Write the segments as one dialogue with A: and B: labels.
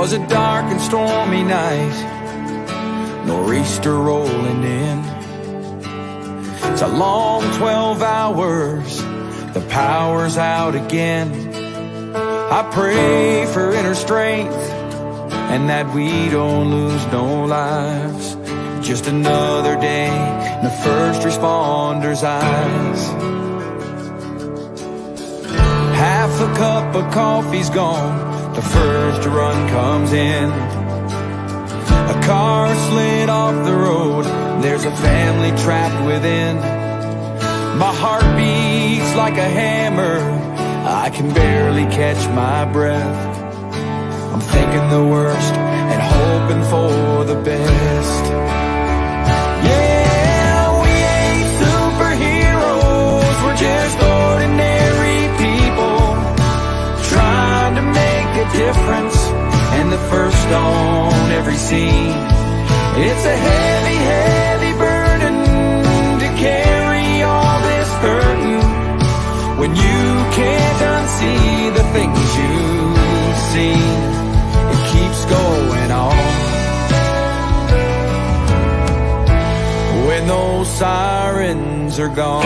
A: was a dark and stormy night, nor'easter rolling in. It's a long 12 hours, the power's out again. I pray for inner strength and that we don't lose no lives. Just another day in the first responders' eyes. Half a cup of coffee's gone, the first run comes in. A car slid off the road, there's a family trapped within. My heart beats like a hammer, I can barely catch my breath. I'm thinking the worst and hoping for the best. Yeah, we ain't superheroes, we're just ordinary people trying to make a difference, and the first on every scene. It's a heavy, heavy burden to carry all this burden when you can't unsee the things you've seen. It keeps going on when those sirens are gone.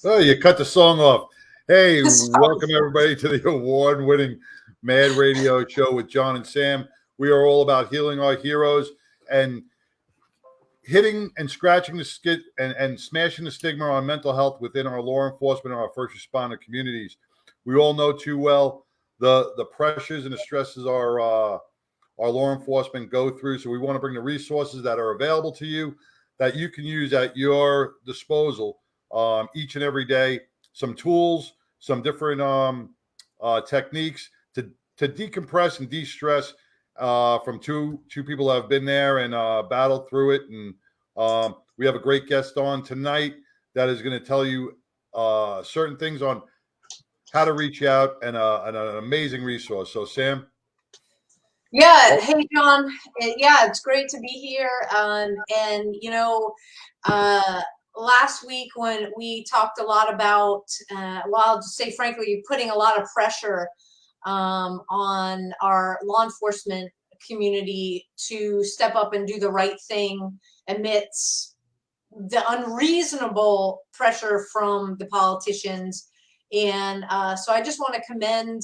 B: Oh, you cut the song off. Hey, welcome everybody to the award-winning Mad Radio Show with John and Sam. We are all about healing our heroes and hitting and scratching the skid and smashing the stigma on mental health within our law enforcement and our first responder communities. We all know too well the pressures and the stresses our law enforcement go through. So we want to bring the resources that are available to you that you can use at your disposal each and every day. Some tools, some different techniques to decompress and de-stress from two people that have been there and battled through it. And we have a great guest on tonight that is going to tell you certain things on how to reach out and an amazing resource. So, Sam?
C: Yeah. Hey, John. Yeah, it's great to be here. And you know, last week when we talked a lot about, well, I'll just say frankly, putting a lot of pressure on our law enforcement community to step up and do the right thing amidst the unreasonable pressure from the politicians. And so I just want to commend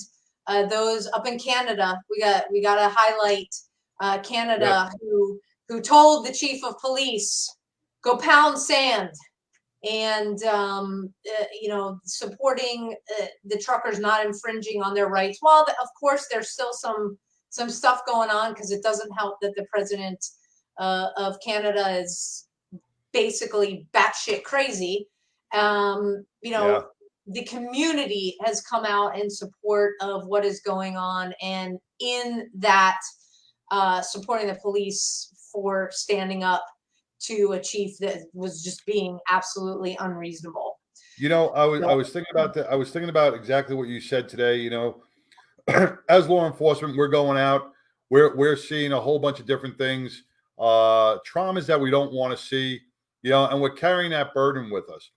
C: those up in Canada. We got to highlight Canada, who told the chief of police, go pound sand, and you know, supporting the truckers not infringing on their rights. While of course there's still some stuff going on, because it doesn't help that the president of Canada is basically batshit crazy. You know, the community has come out in support of what is going on, and in that supporting the police for standing up to a chief that was just being absolutely unreasonable.
B: You know, I was thinking about that. I was thinking about exactly what you said today. You know, as law enforcement, we're going out, we're seeing a whole bunch of different things, traumas that we don't want to see, you know, and we're carrying that burden with us.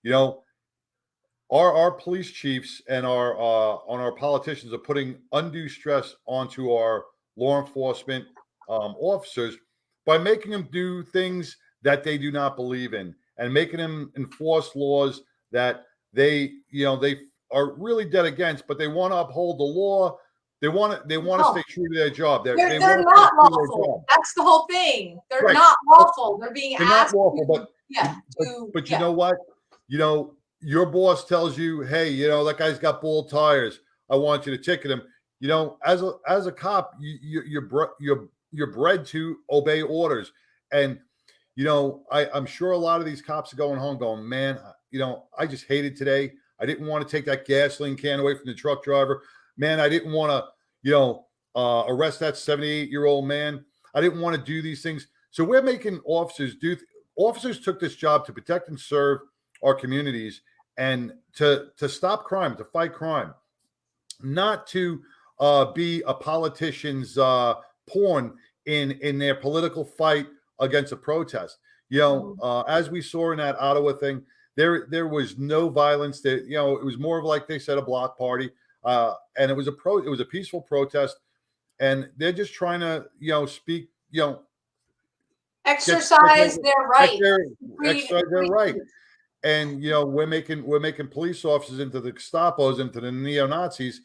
B: You know, our police chiefs and our politicians are putting undue stress onto our law enforcement officers by making them do things that they do not believe in and making them enforce laws that they are really dead against, but they want to uphold the law. They want to stay true to their job. They're
C: not lawful. That's the whole thing. They're not lawful. They're being asked.
B: Not lawful, but you know what? You know, your boss tells you, hey, you know, that guy's got bald tires. I want you to ticket him. You know, as a cop, you're bred to obey orders. And, you know, I'm sure a lot of these cops are going home going, man, you know, I just hated today. I didn't want to take that gasoline can away from the truck driver. Man, I didn't want to, you know, arrest that 78-year-old man. I didn't want to do these things. So we're making officers officers took this job to protect and serve our communities and to stop crime, to fight crime, not to be a politician's pawn in their political fight against a protest. You know, as we saw in that Ottawa thing, there was no violence. That it was more of, like they said, a block party, and it was a peaceful protest, and they're just trying to speak,
C: Exercise their right.
B: exercise their right. And we're making police officers into the Gestapos, into the neo-Nazis,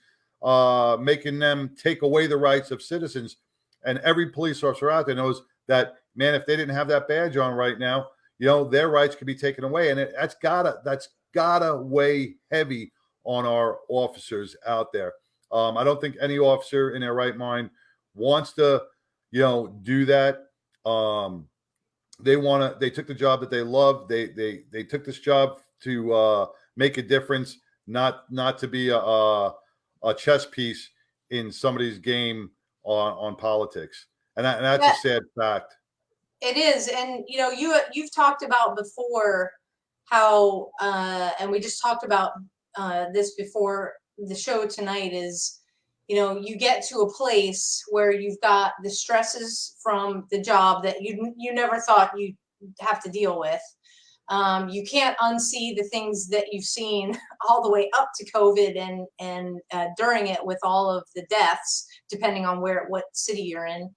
B: making them take away the rights of citizens. And every police officer out there knows that, man, if they didn't have that badge on right now, their rights could be taken away. And that's gotta weigh heavy on our officers out there. I don't think any officer in their right mind wants to, do that. They took the job that they love. They took this job to make a difference, not to be a chess piece in somebody's game on politics. And that's a sad fact.
C: It is. And you've talked about before how and we just talked about this before the show tonight, is you get to a place where you've got the stresses from the job that you never thought you'd have to deal with. You can't unsee the things that you've seen all the way up to COVID and during it, with all of the deaths, depending on what city you're in.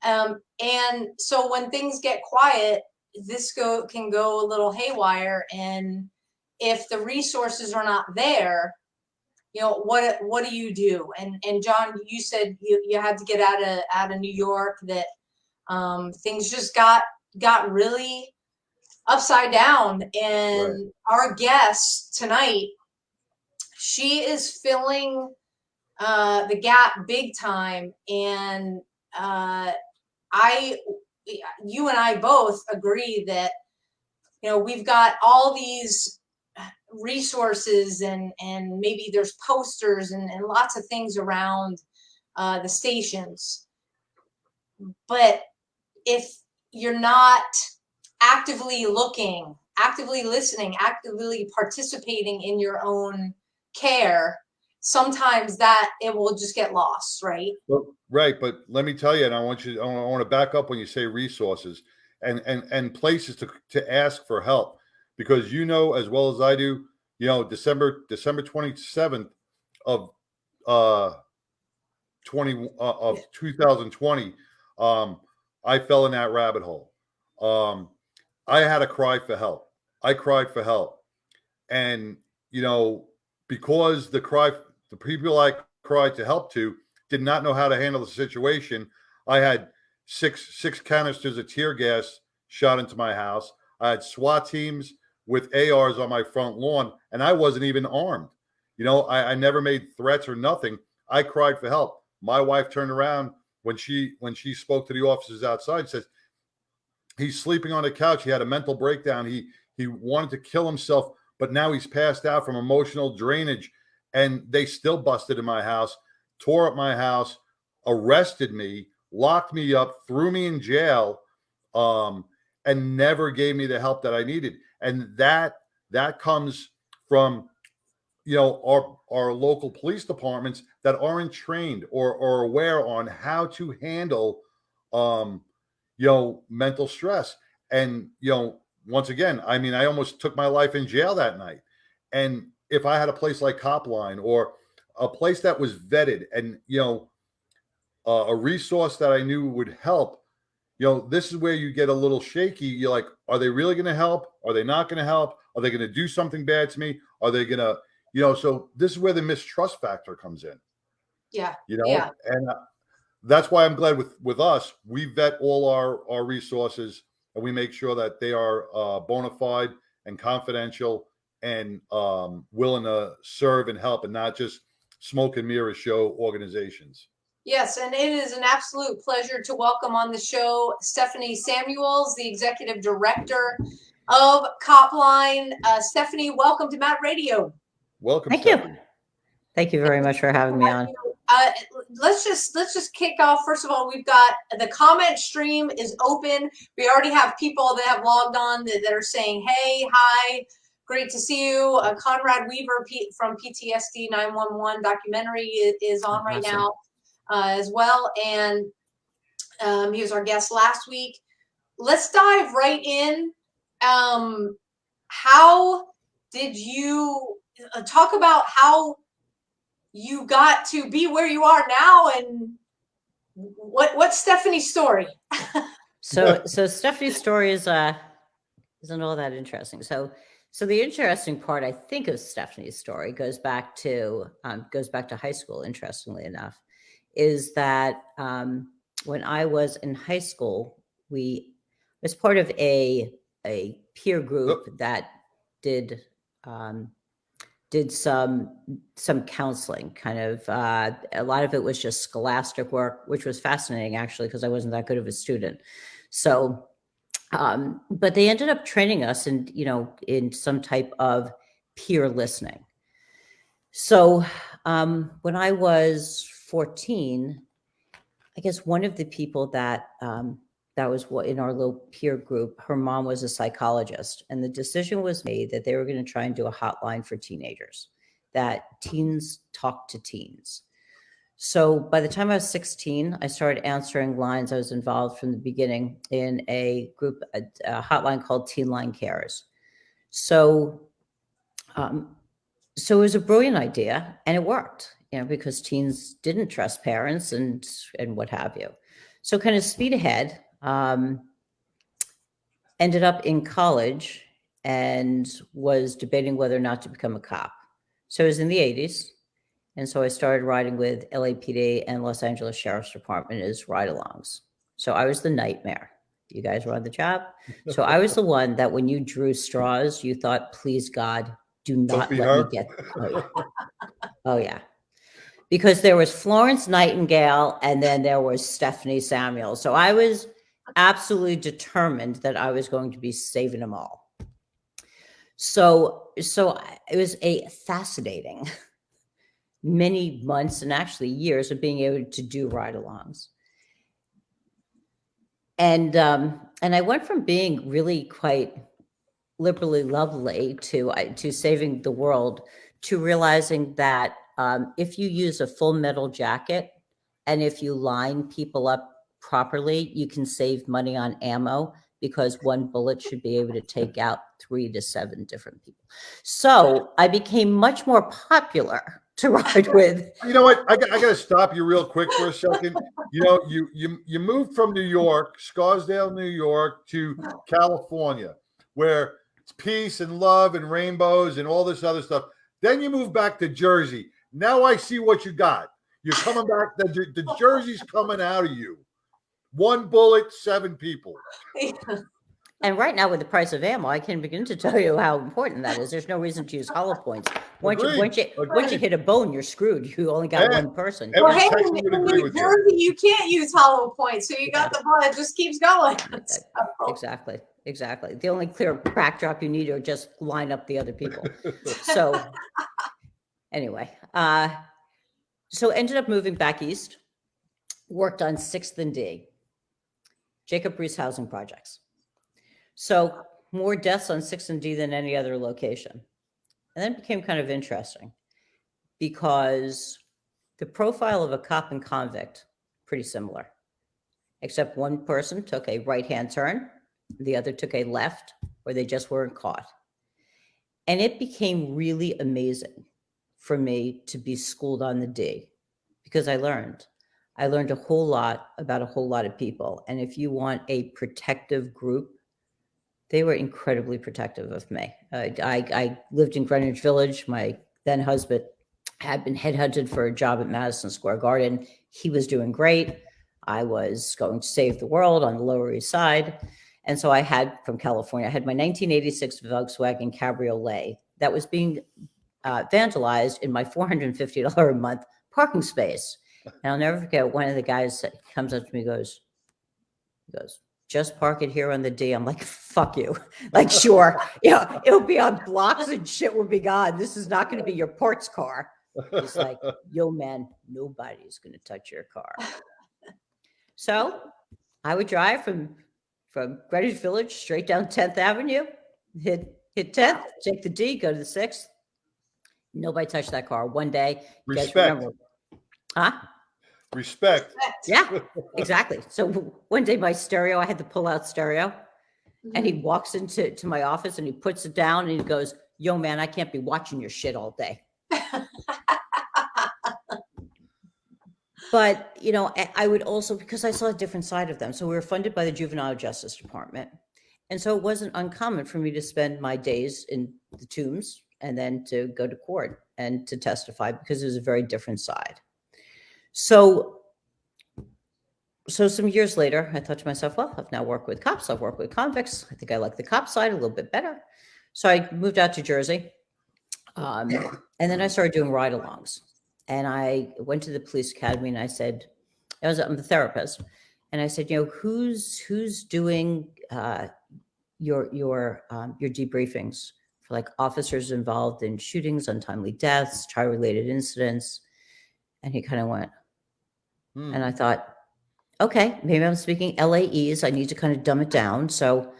C: And so when things get quiet, this can go a little haywire. And if the resources are not there, what do you do? And John, you said you had to get out of New York, that things just got really upside down. And
B: Right.
C: Our guest tonight, she is filling the gap big time. And you and I both agree that we've got all these resources, and maybe there's posters and lots of things around the stations, but if you're not actively looking, actively listening, actively participating in your own care, sometimes that it will just get lost, right?
B: Well, right, but let me tell you, and I want to back up when you say resources and places to ask for help, because as well as I do, December 27th of 2020, I fell in that rabbit hole. I had to cry for help. I cried for help, and because the people I cried to help to did not know how to handle the situation. I had six canisters of tear gas shot into my house. I had SWAT teams with ARs on my front lawn, and I wasn't even armed. I never made threats or nothing. I cried for help. My wife turned around when she spoke to the officers outside and says, he's sleeping on the couch. He had a mental breakdown. He wanted to kill himself, but now he's passed out from emotional drainage. And they still busted in my house, tore up my house, arrested me, locked me up, threw me in jail, and never gave me the help that I needed. And that comes from our local police departments that aren't trained or aware on how to handle mental stress. And once again, I mean, I almost took my life in jail that night. And if I had a place like Copline, or a place that was vetted, and a resource that I knew would help, this is where you get a little shaky. You're like, are they really going to help? Are they not going to help? Are they going to do something bad to me? Are they going to, so this is where the mistrust factor comes in.
C: Yeah.
B: And that's why I'm glad with us, we vet all our resources, and we make sure that they are bona fide and confidential, and willing to serve and help, and not just smoke and mirror show organizations.
C: Yes, and it is an absolute pleasure to welcome on the show Stephanie Samuels, the executive director of Copline. Stephanie, welcome to Matt Radio.
B: Welcome.
D: Thank
B: Stephanie.
D: you. Thank you very much for having me on.
C: Let's just kick off. First of all, we've got the comment stream is open. We already have people that have logged on that are saying, hey, hi, great to see you. Conrad Weaver from PTSD 911 documentary is on right now as well. And he was our guest last week. Let's dive right in. how did you talk about how you got to be where you are now, and what's Stephanie's story?
D: So Stephanie's story isn't all that interesting. So the interesting part, I think, of Stephanie's story goes back to high school. Interestingly enough, is that when I was in high school, we was part of a peer group that did some counseling. Kind of a lot of it was just scholastic work, which was fascinating actually, because I wasn't that good of a student. So. But they ended up training us in some type of peer listening. So when I was 14, I guess one of the people that was in our little peer group, her mom was a psychologist, and the decision was made that they were going to try and do a hotline for teenagers, that teens talk to teens. So by the time I was 16, I started answering lines. I was involved from the beginning in a group, a hotline called Teen Line Cares. So it was a brilliant idea, and it worked, because teens didn't trust parents and what have you. So kind of speed ahead, ended up in college and was debating whether or not to become a cop. So it was in the 80s. And so I started riding with LAPD and Los Angeles Sheriff's Department as ride-alongs. So I was the nightmare. You guys were on the job. So I was the one that when you drew straws, you thought, please God, do not let me get. Oh yeah. Because there was Florence Nightingale and then there was Stephanie Samuel. So I was absolutely determined that I was going to be saving them all. So it was a fascinating many months and actually years of being able to do ride-alongs. And I went from being really quite liberally lovely to saving the world, to realizing that if you use a full metal jacket and if you line people up properly, you can save money on ammo, because one bullet should be able to take out 3 to 7 different people. So I became much more popular to ride with.
B: You know what? I got to stop you real quick for a second. You moved from New York, Scarsdale, New York, to California, where it's peace and love and rainbows and all this other stuff. Then you moved back to Jersey. Now I see what you got. You're coming back. The Jersey's coming out of you. 1 bullet, 7 people.
D: And right now, with the price of ammo, I can begin to tell you how important that is. There's no reason to use hollow points. Once you hit a bone, you're screwed. You only got one person.
C: Well, hey, in New Jersey, you can't use hollow points, so you got the ball. It just keeps going.
D: Exactly. The only clear backdrop you need are just line up the other people. So anyway, so ended up moving back east. Worked on 6th and D, Jacob Riis housing projects. So more deaths on 6th and D than any other location. And then it became kind of interesting, because the profile of a cop and convict, pretty similar, except one person took a right-hand turn, the other took a left, or they just weren't caught. And it became really amazing for me to be schooled on the D, because I learned a whole lot about a whole lot of people. And if you want a protective group, they were incredibly protective of me. I lived in Greenwich Village. My then husband had been headhunted for a job at Madison Square Garden. He was doing great. I was going to save the world on the Lower East Side. And so from California, I had my 1986 Volkswagen Cabriolet that was being vandalized in my $450 a month parking space. And I'll never forget, one of the guys that comes up to me, goes, just park it here on the D. I'm like, fuck you. Like, sure. It'll be on blocks and shit will be gone. This is not going to be your parts car. He's like, yo, man, nobody's going to touch your car. So I would drive from Greenwich Village straight down 10th Avenue, hit 10th, take the D, go to the 6th. Nobody touched that car. One day,
B: respect.
D: Respect. Yeah, exactly. So one day my stereo, I had the pull-out stereo, And he walks into my office and he puts it down and he goes, "Yo, man, I can't be watching your shit all day." But, you know, I would also, because I saw a different side of them. So we were funded by the Juvenile Justice Department. And so it wasn't uncommon for me to spend my days in the tombs and then to go to court and to testify, because it was a very different side. So some years later, I thought to myself, well, I've now worked with cops. I've worked with convicts. I think I like the cop side a little bit better. So I moved out to Jersey. And then I started doing ride-alongs. And I went to the police academy and I said, I'm a therapist. And I said, you know, who's doing your debriefings for like officers involved in shootings, untimely deaths, child-related incidents? And he kind of went, and I thought, okay, maybe I'm speaking LAEs. I need to kind of dumb it down. So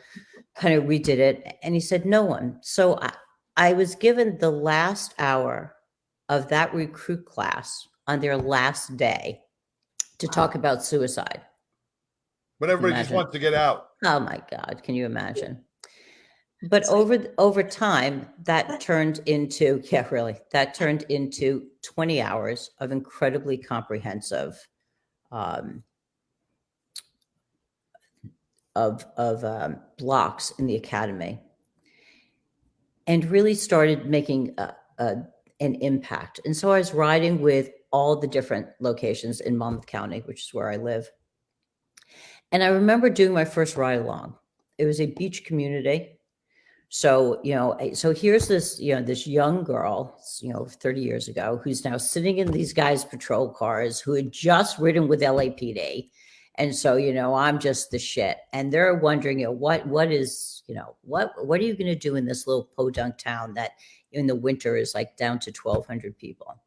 D: kind of redid it. And he said, no one. So I was given the last hour of that recruit class on their last day to talk about suicide.
B: But everybody just wants to get out.
D: Oh my God, can you imagine? But over time, that turned into, that turned into 20 hours of incredibly comprehensive blocks in the academy, and really started making an impact. And so I was riding with all the different locations in Monmouth County, which is where I live. And I remember doing my first ride along. It was a beach community. So, you know, so here's this, you know, this young girl, you know, 30 years ago, who's now sitting in these guys' patrol cars, who had just ridden with LAPD. And so, you know, I'm just the shit. And they're wondering, you know, what is, you know, what are you going to do in this little podunk town that in the winter is like down to 1,200 people?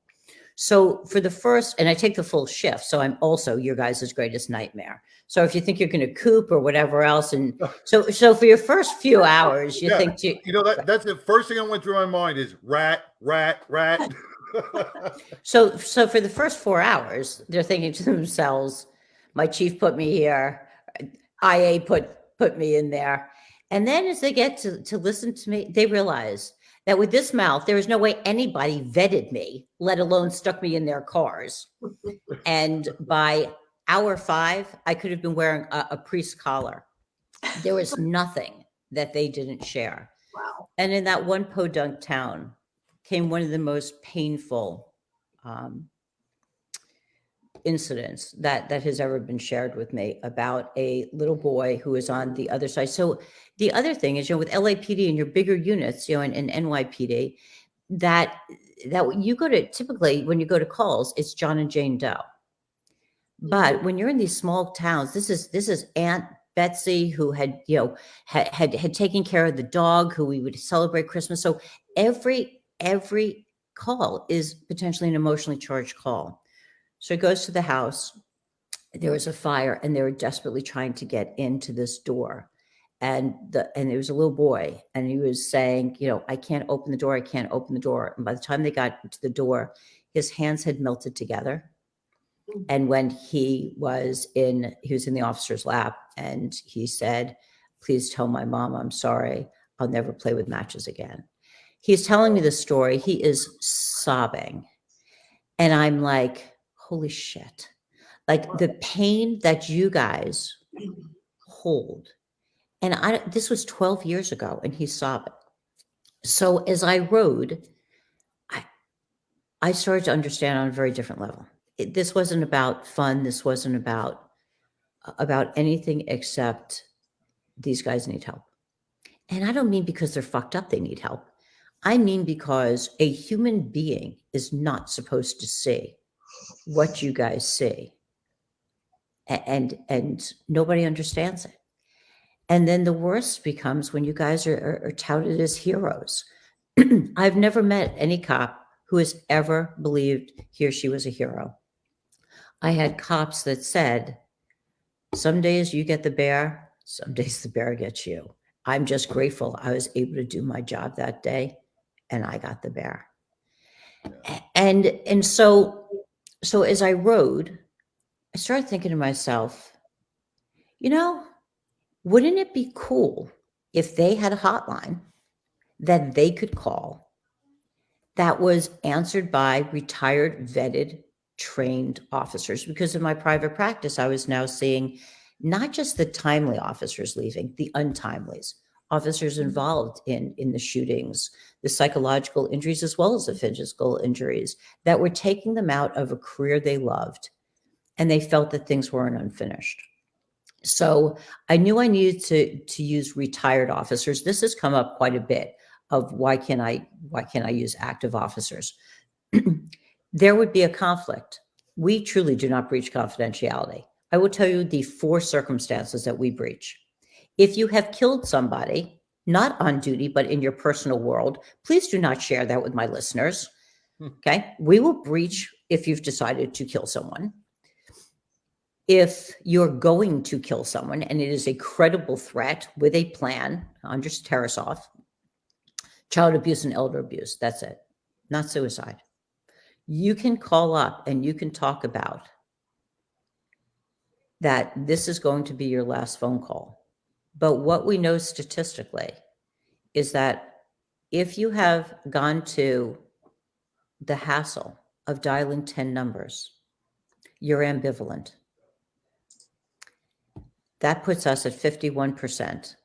D: So for the first, and I take the full shift. So I'm also your guys' greatest nightmare. So if you think you're going to coop or whatever else. And so for your first few hours, you think,
B: you know, that's the first thing that went through my mind is rat.
D: So for the first 4 hours, they're thinking to themselves, my chief put me here. IA put me in there. And then as they get to listen to me, they realize that with this mouth, there is no way anybody vetted me, let alone stuck me in their cars. And by hour 5, I could have been wearing a priest collar. There was nothing that they didn't share.
C: Wow.
D: And in that one podunk town came one of the most painful incidents that has ever been shared with me, about a little boy who is on the other side. So the other thing is, you know, with LAPD and your bigger units, you know, and NYPD, that you go to, typically when you go to calls, it's John and Jane Doe. But when you're in these small towns, this is Aunt Betsy, who had, you know, had taken care of the dog, who we would celebrate Christmas. So every call is potentially an emotionally charged call. So he goes to the house. There was a fire, and they were desperately trying to get into this door. And there was a little boy, and he was saying, you know, I can't open the door. I can't open the door. And by the time they got to the door, his hands had melted together. And when he was in the officer's lap, and he said, please tell my mom I'm sorry. I'll never play with matches again. He's telling me the story. He is sobbing. And I'm like, holy shit. Like the pain that you guys hold. And this was 12 years ago, and he's sobbing. So as I rode, I started to understand on a very different level. This wasn't about fun. This wasn't about anything except these guys need help. And I don't mean because they're fucked up, they need help. I mean because a human being is not supposed to see what you guys see. And nobody understands it. And then the worst becomes when you guys are touted as heroes. I've never met any cop who has ever believed he or she was a hero. I had cops that said, some days you get the bear, some days the bear gets you. I'm just grateful I was able to do my job that day, and I got the bear. And so as I rode, I started thinking to myself, you know, wouldn't it be cool if they had a hotline that they could call that was answered by retired, vetted, trained officers. Because in my private practice, I was now seeing not just the timely officers leaving, the untimelies, officers involved in the shootings, the psychological injuries, as well as the physical injuries that were taking them out of a career they loved, and they felt that things weren't unfinished. So I knew I needed to use retired officers. This has come up quite a bit of why can't I use active officers? There would be a conflict. We truly do not breach confidentiality. I will tell you the 4 circumstances that we breach. If you have killed somebody, not on duty, but in your personal world, please do not share that with my listeners. Okay. We will breach if you've decided to kill someone. If you're going to kill someone and it is a credible threat with a plan, under Tarasoff, child abuse and elder abuse, that's it, not suicide. You can call up and you can talk about that this is going to be your last phone call. But what we know statistically is that if you have gone to the hassle of dialing 10 numbers, you're ambivalent. That puts us at 51%.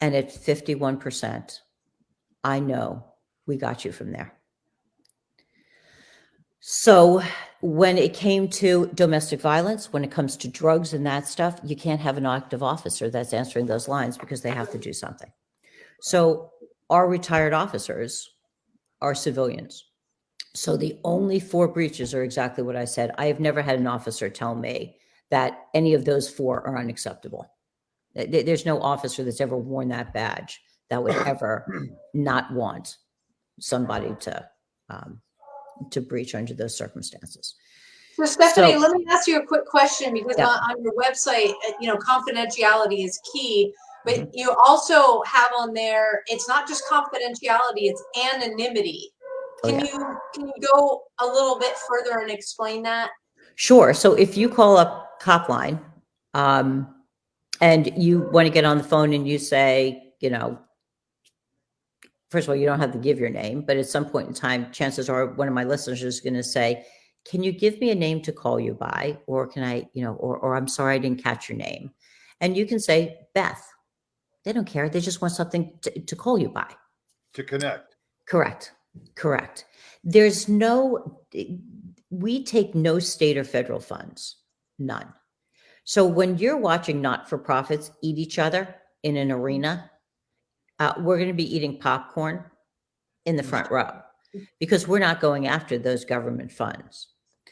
D: And at 51%, I know we got you from there. So when it came to domestic violence, when it comes to drugs and that stuff, you can't have an active officer that's answering those lines because they have to do something. So our retired officers are civilians. So the only 4 breaches are exactly what I said. I have never had an officer tell me that any of those 4 are unacceptable. There's no officer that's ever worn that badge that would ever not want somebody to breach under those circumstances.
C: So Stephanie, let me ask you a quick question, because on your website, confidentiality is key, but you also have on there, it's not just confidentiality, it's anonymity. Can you go a little bit further and explain that?
D: Sure. So if you call up Copline, and you want to get on the phone and you say, first of all, you don't have to give your name, but at some point in time, chances are one of my listeners is going to say, can you give me a name to call you by? Or can I, or I'm sorry, I didn't catch your name. And you can say, Beth. They don't care. They just want something to call you by.
B: To connect.
D: Correct. We take no state or federal funds, none. So when you're watching not-for-profits eat each other in an arena, we're going to be eating popcorn in the front row because we're not going after those government funds.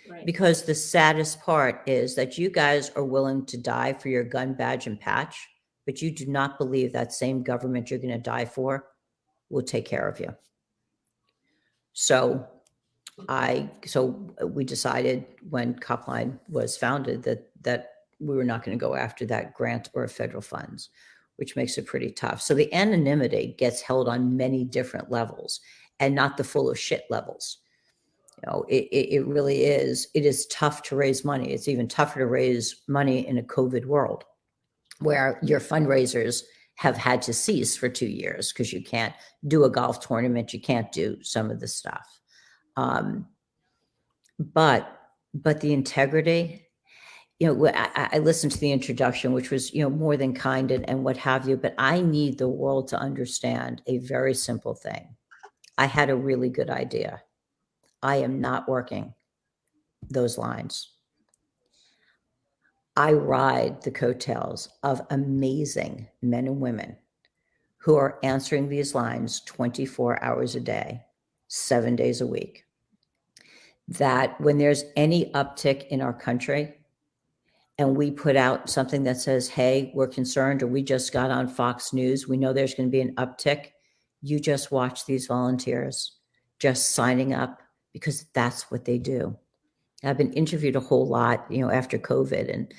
D: Right. Because the saddest part is that you guys are willing to die for your gun, badge, and patch, but you do not believe that same government you're going to die for will take care of you. So we decided when Copline was founded that we were not going to go after that grant or federal funds, which makes it pretty tough. So the anonymity gets held on many different levels and not the full of shit levels. It really is. It is tough to raise money. It's even tougher to raise money in a COVID world where your fundraisers have had to cease for 2 years because you can't do a golf tournament. You can't do some of the stuff. But the integrity, I listened to the introduction, which was, more than kind and what have you, but I need the world to understand a very simple thing. I had a really good idea. I am not working those lines. I ride the coattails of amazing men and women who are answering these lines 24 hours a day, 7 days a week. That when there's any uptick in our country and we put out something that says, hey, we're concerned, or we just got on Fox News, we know there's going to be an uptick, you just watch these volunteers just signing up because that's what they do. I've been interviewed a whole lot, after COVID. And,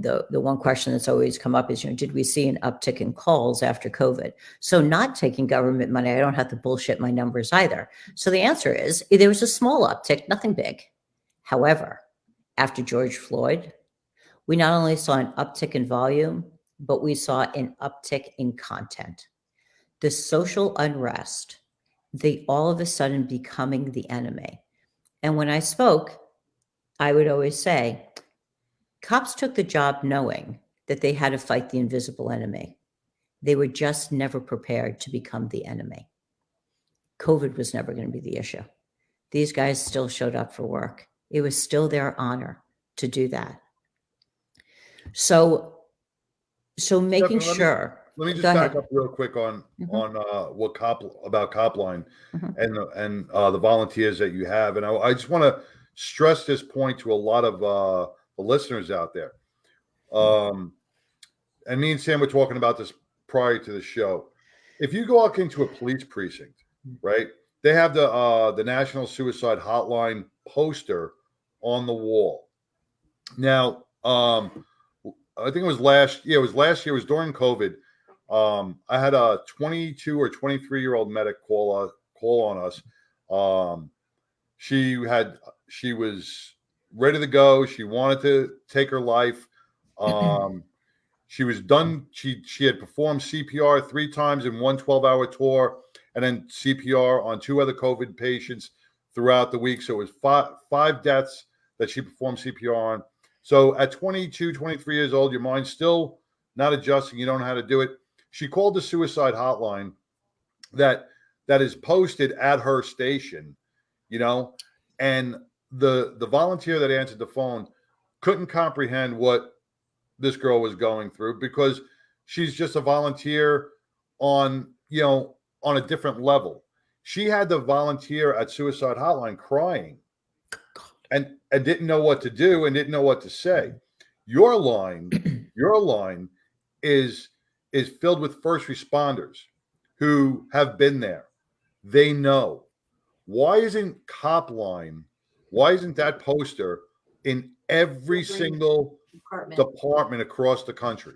D: the one question that's always come up is, did we see an uptick in calls after COVID? So not taking government money, I don't have to bullshit my numbers either. So the answer is there was a small uptick, nothing big. However, after George Floyd, we not only saw an uptick in volume, but we saw an uptick in content. The social unrest, the all of a sudden becoming the enemy. And when I spoke, I would always say, cops took the job knowing that they had to fight the invisible enemy. They were just never prepared to become the enemy. COVID was never going to be the issue. These guys still showed up for work. It was still their honor to do that. So making
B: Stephanie,
D: sure.
B: Let me just
D: Go
B: back
D: ahead.
B: up real quick on what Copline
D: Mhm.
B: and the volunteers that you have, and I just want to stress this point to a lot of the listeners out there. And me and Sam were talking about this prior to the show. If you go walk into a police precinct, right, they have the National Suicide Hotline poster on the wall. Now, I think it was last year. It was during COVID. I had a 22 or 23-year-old medic call on us. She was ready to go. She wanted to take her life. She was done. She had performed CPR 3 times in one 12-hour tour, and then CPR on 2 other COVID patients throughout the week. So it was five deaths that she performed CPR on. So at 22, 23 years old, your mind's still not adjusting. You don't know how to do it. She called the suicide hotline that is posted at her station, and the volunteer that answered the phone couldn't comprehend what this girl was going through because she's just a volunteer on a different level. She had the volunteer at suicide hotline crying and didn't know what to do and didn't know what to say. Your line is filled with first responders who have been there. They know. Why isn't that poster in every single department across the country?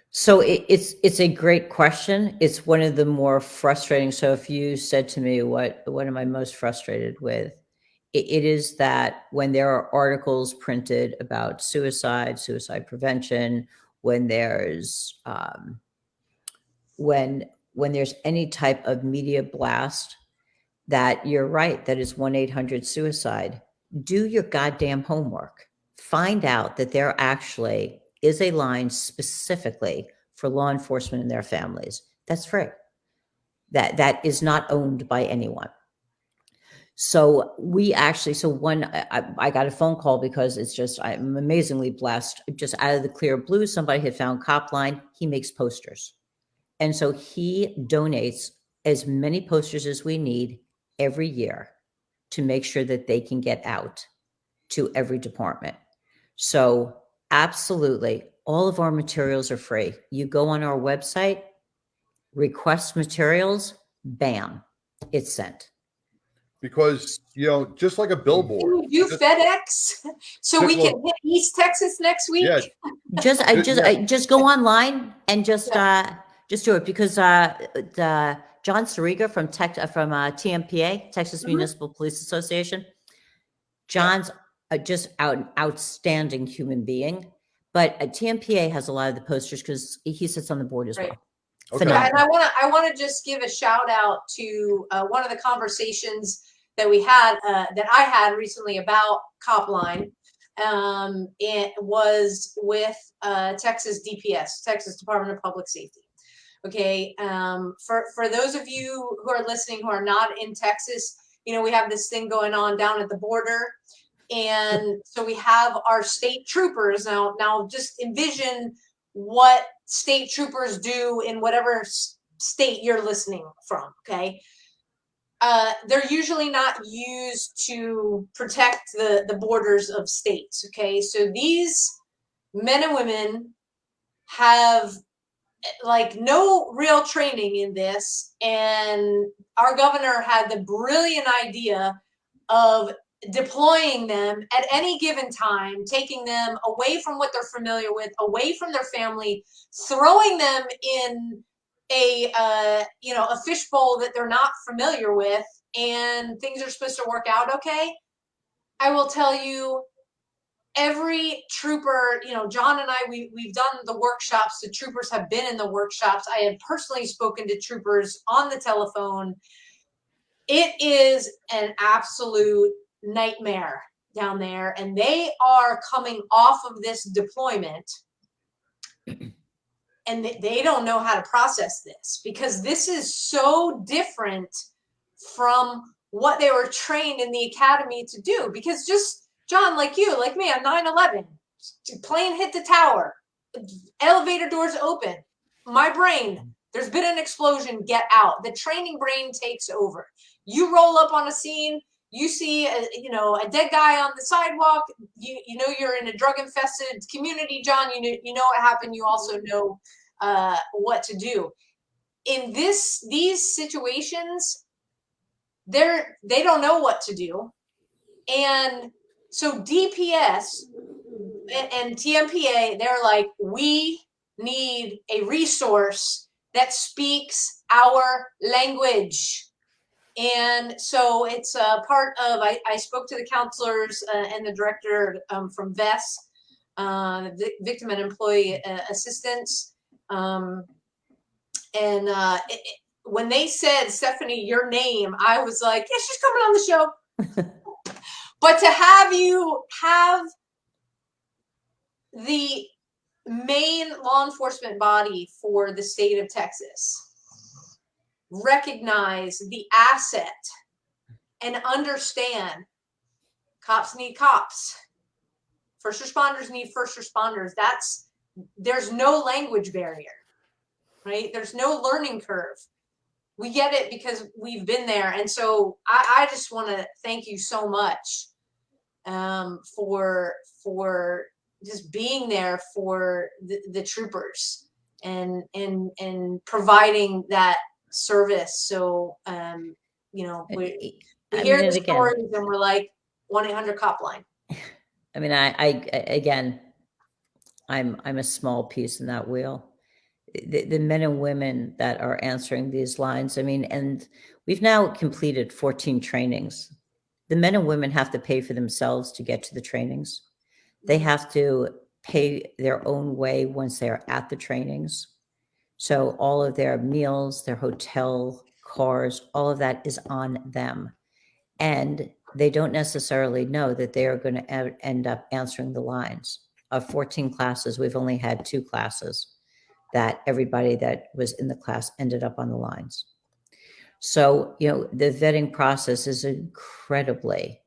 D: So it's a great question. It's one of the more frustrating. So if you said to me, what am I most frustrated with? It is that when there are articles printed about suicide prevention, when there's when there's any type of media blast, that you're right, that is 1-800-SUICIDE. Do your goddamn homework. Find out that there actually is a line specifically for law enforcement and their families. That's free. That is not owned by anyone. So I got a phone call because I'm amazingly blessed. Just out of the clear blue, somebody had found Copline. He makes posters. And so he donates as many posters as we need every year to make sure that they can get out to every department. So absolutely, all of our materials are free. You go on our website, request materials, bam, it's sent.
B: Because, just like a billboard.
C: Can you do FedEx so we can hit East Texas next week?
B: Yeah.
D: Just go online and just do it, because John Sariga from TMPA, Texas Municipal Police Association. John's just an outstanding human being, but TMPA has a lot of the posters because he sits on the board as well.
B: Okay.
C: Yeah, and I want to just give a shout out to one of the conversations that we had that I had recently about Copline. It was with Texas DPS, Texas Department of Public Safety. Okay, for those of you who are listening who are not in Texas, we have this thing going on down at the border, and so we have our state troopers now. Now, just envision what state troopers do in whatever state you're listening from. Okay. They're usually not used to protect the borders of states. Okay. So these men and women have no real training in this. And our governor had the brilliant idea of deploying them at any given time, taking them away from what they're familiar with, away from their family, throwing them in a fishbowl that they're not familiar with, and things are supposed to work out okay. I will tell you, every trooper, John and I, we've done the workshops. The troopers have been in the workshops. I have personally spoken to troopers on the telephone. It is an absolute nightmare down there, and they are coming off of this deployment and they don't know how to process this, because this is so different from what they were trained in the academy to do. Because just John, like you, like me, on 9/11, plane hit the tower, elevator doors open, my brain, there's been an explosion, get out. The training brain takes over. You roll up on a scene, you see a dead guy on the sidewalk, you know you're in a drug infested community, John, you know what happened, you also know what to do. In these situations, they don't know what to do. And so DPS and TMPA, they're like, we need a resource that speaks our language. And so it's a part of, I spoke to the counselors and the director from VESS, Victim and Employee Assistance. When they said, Stephanie, your name, I was like, yeah, she's coming on the show. But to have you have the main law enforcement body for the state of Texas recognize the asset and understand cops need cops, first responders need first responders. There's no language barrier, right? There's no learning curve. We get it because we've been there. And so I just want to thank you so much for just being there for the troopers and providing that service. So we hear the stories and we're like 1-800 Copline.
D: I mean, I I'm a small piece in that wheel. The men and women that are answering these lines, I mean, and we've now completed 14 trainings. The men and women have to pay for themselves to get to the trainings. They have to pay their own way once they're at the trainings. So all of their meals, their hotel, cars, all of that is on them. And they don't necessarily know that they are going to end up answering the lines. Of 14 classes, we've only had 2 classes that everybody that was in the class ended up on the lines. So, the vetting process is incredibly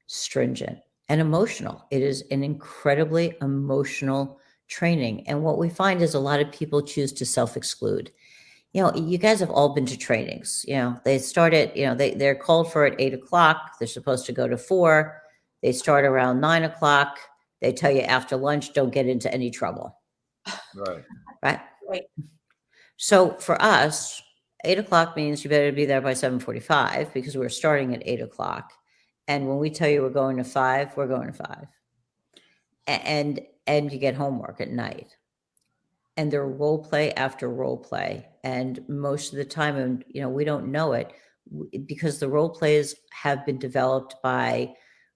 D: stringent and emotional. It is an incredibly emotional training. And what we find is a lot of people choose to self-exclude. You guys have all been to trainings. They start at, they're called for at 8:00. They're supposed to go to 4. They start around 9:00. They tell you after lunch, don't get into any trouble.
B: Right.
C: Right.
D: So for us, 8:00 means you better be there by 7:45 because we're starting at 8:00. And when we tell you we're going to 5, we're going to 5. And you get homework at night. And they're role play after role play. And most of the time, and we don't know it because the role plays have been developed by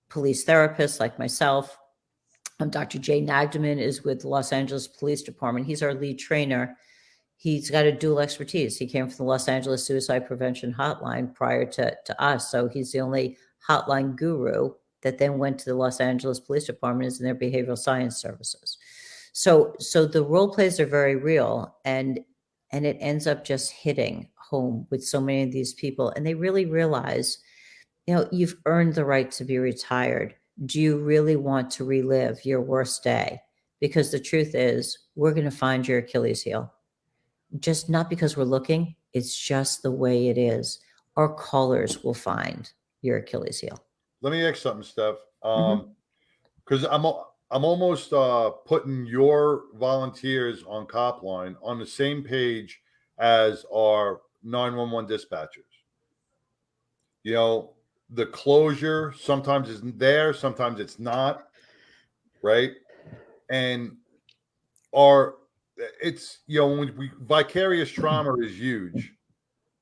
D: police therapists like myself. Dr. Jay Nagdeman is with the Los Angeles Police Department. He's our lead trainer. He's got a dual expertise. He came from the Los Angeles Suicide Prevention Hotline prior to us. So he's the only hotline guru that then went to the Los Angeles Police Department is in their behavioral science services. So the role plays are very real, and it ends up just hitting home with so many of these people. And they really realize, you've earned the right to be retired. Do you really want to relive your worst day? Because the truth is, we're going to find your Achilles heel. Just not because we're looking, it's just the way it is. Our callers will find your Achilles heel.
B: Let me ask something, Steph. Because I'm almost putting your volunteers on Copline on the same page as our 911 dispatchers. The closure sometimes isn't there, sometimes it's not, right? And vicarious trauma is huge,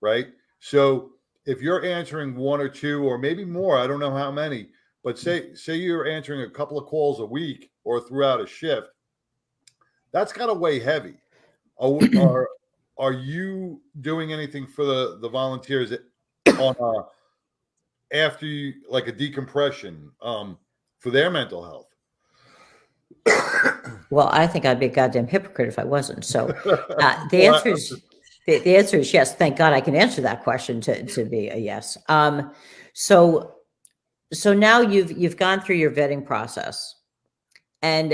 B: right? So if you're answering 1 or 2 or maybe more, I don't know how many, but say you're answering a couple of calls a week or throughout a shift, that's got to weigh heavy. Are you doing anything for the volunteers on after you, like a decompression for their mental health?
D: Well, I think I'd be a goddamn hypocrite if I wasn't. So the answer is the answer is yes. Thank God I can answer that question to be a yes. So now you've gone through your vetting process, and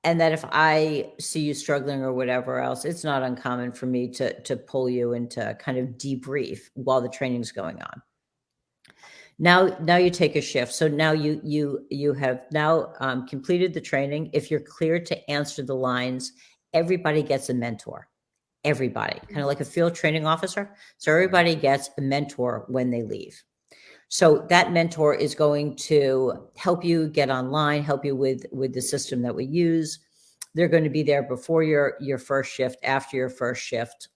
D: that if I see you struggling or whatever else, it's not uncommon for me to pull you into kind of debrief while the training's going on. Now you take a shift. So now you have now completed the training. If you're clear to answer the lines, everybody gets a mentor. Everybody, kind of like a field training officer. So everybody gets a mentor when they leave. So that mentor is going to help you get online, help you with the system that we use. They're going to be there before your first shift, after your first shift,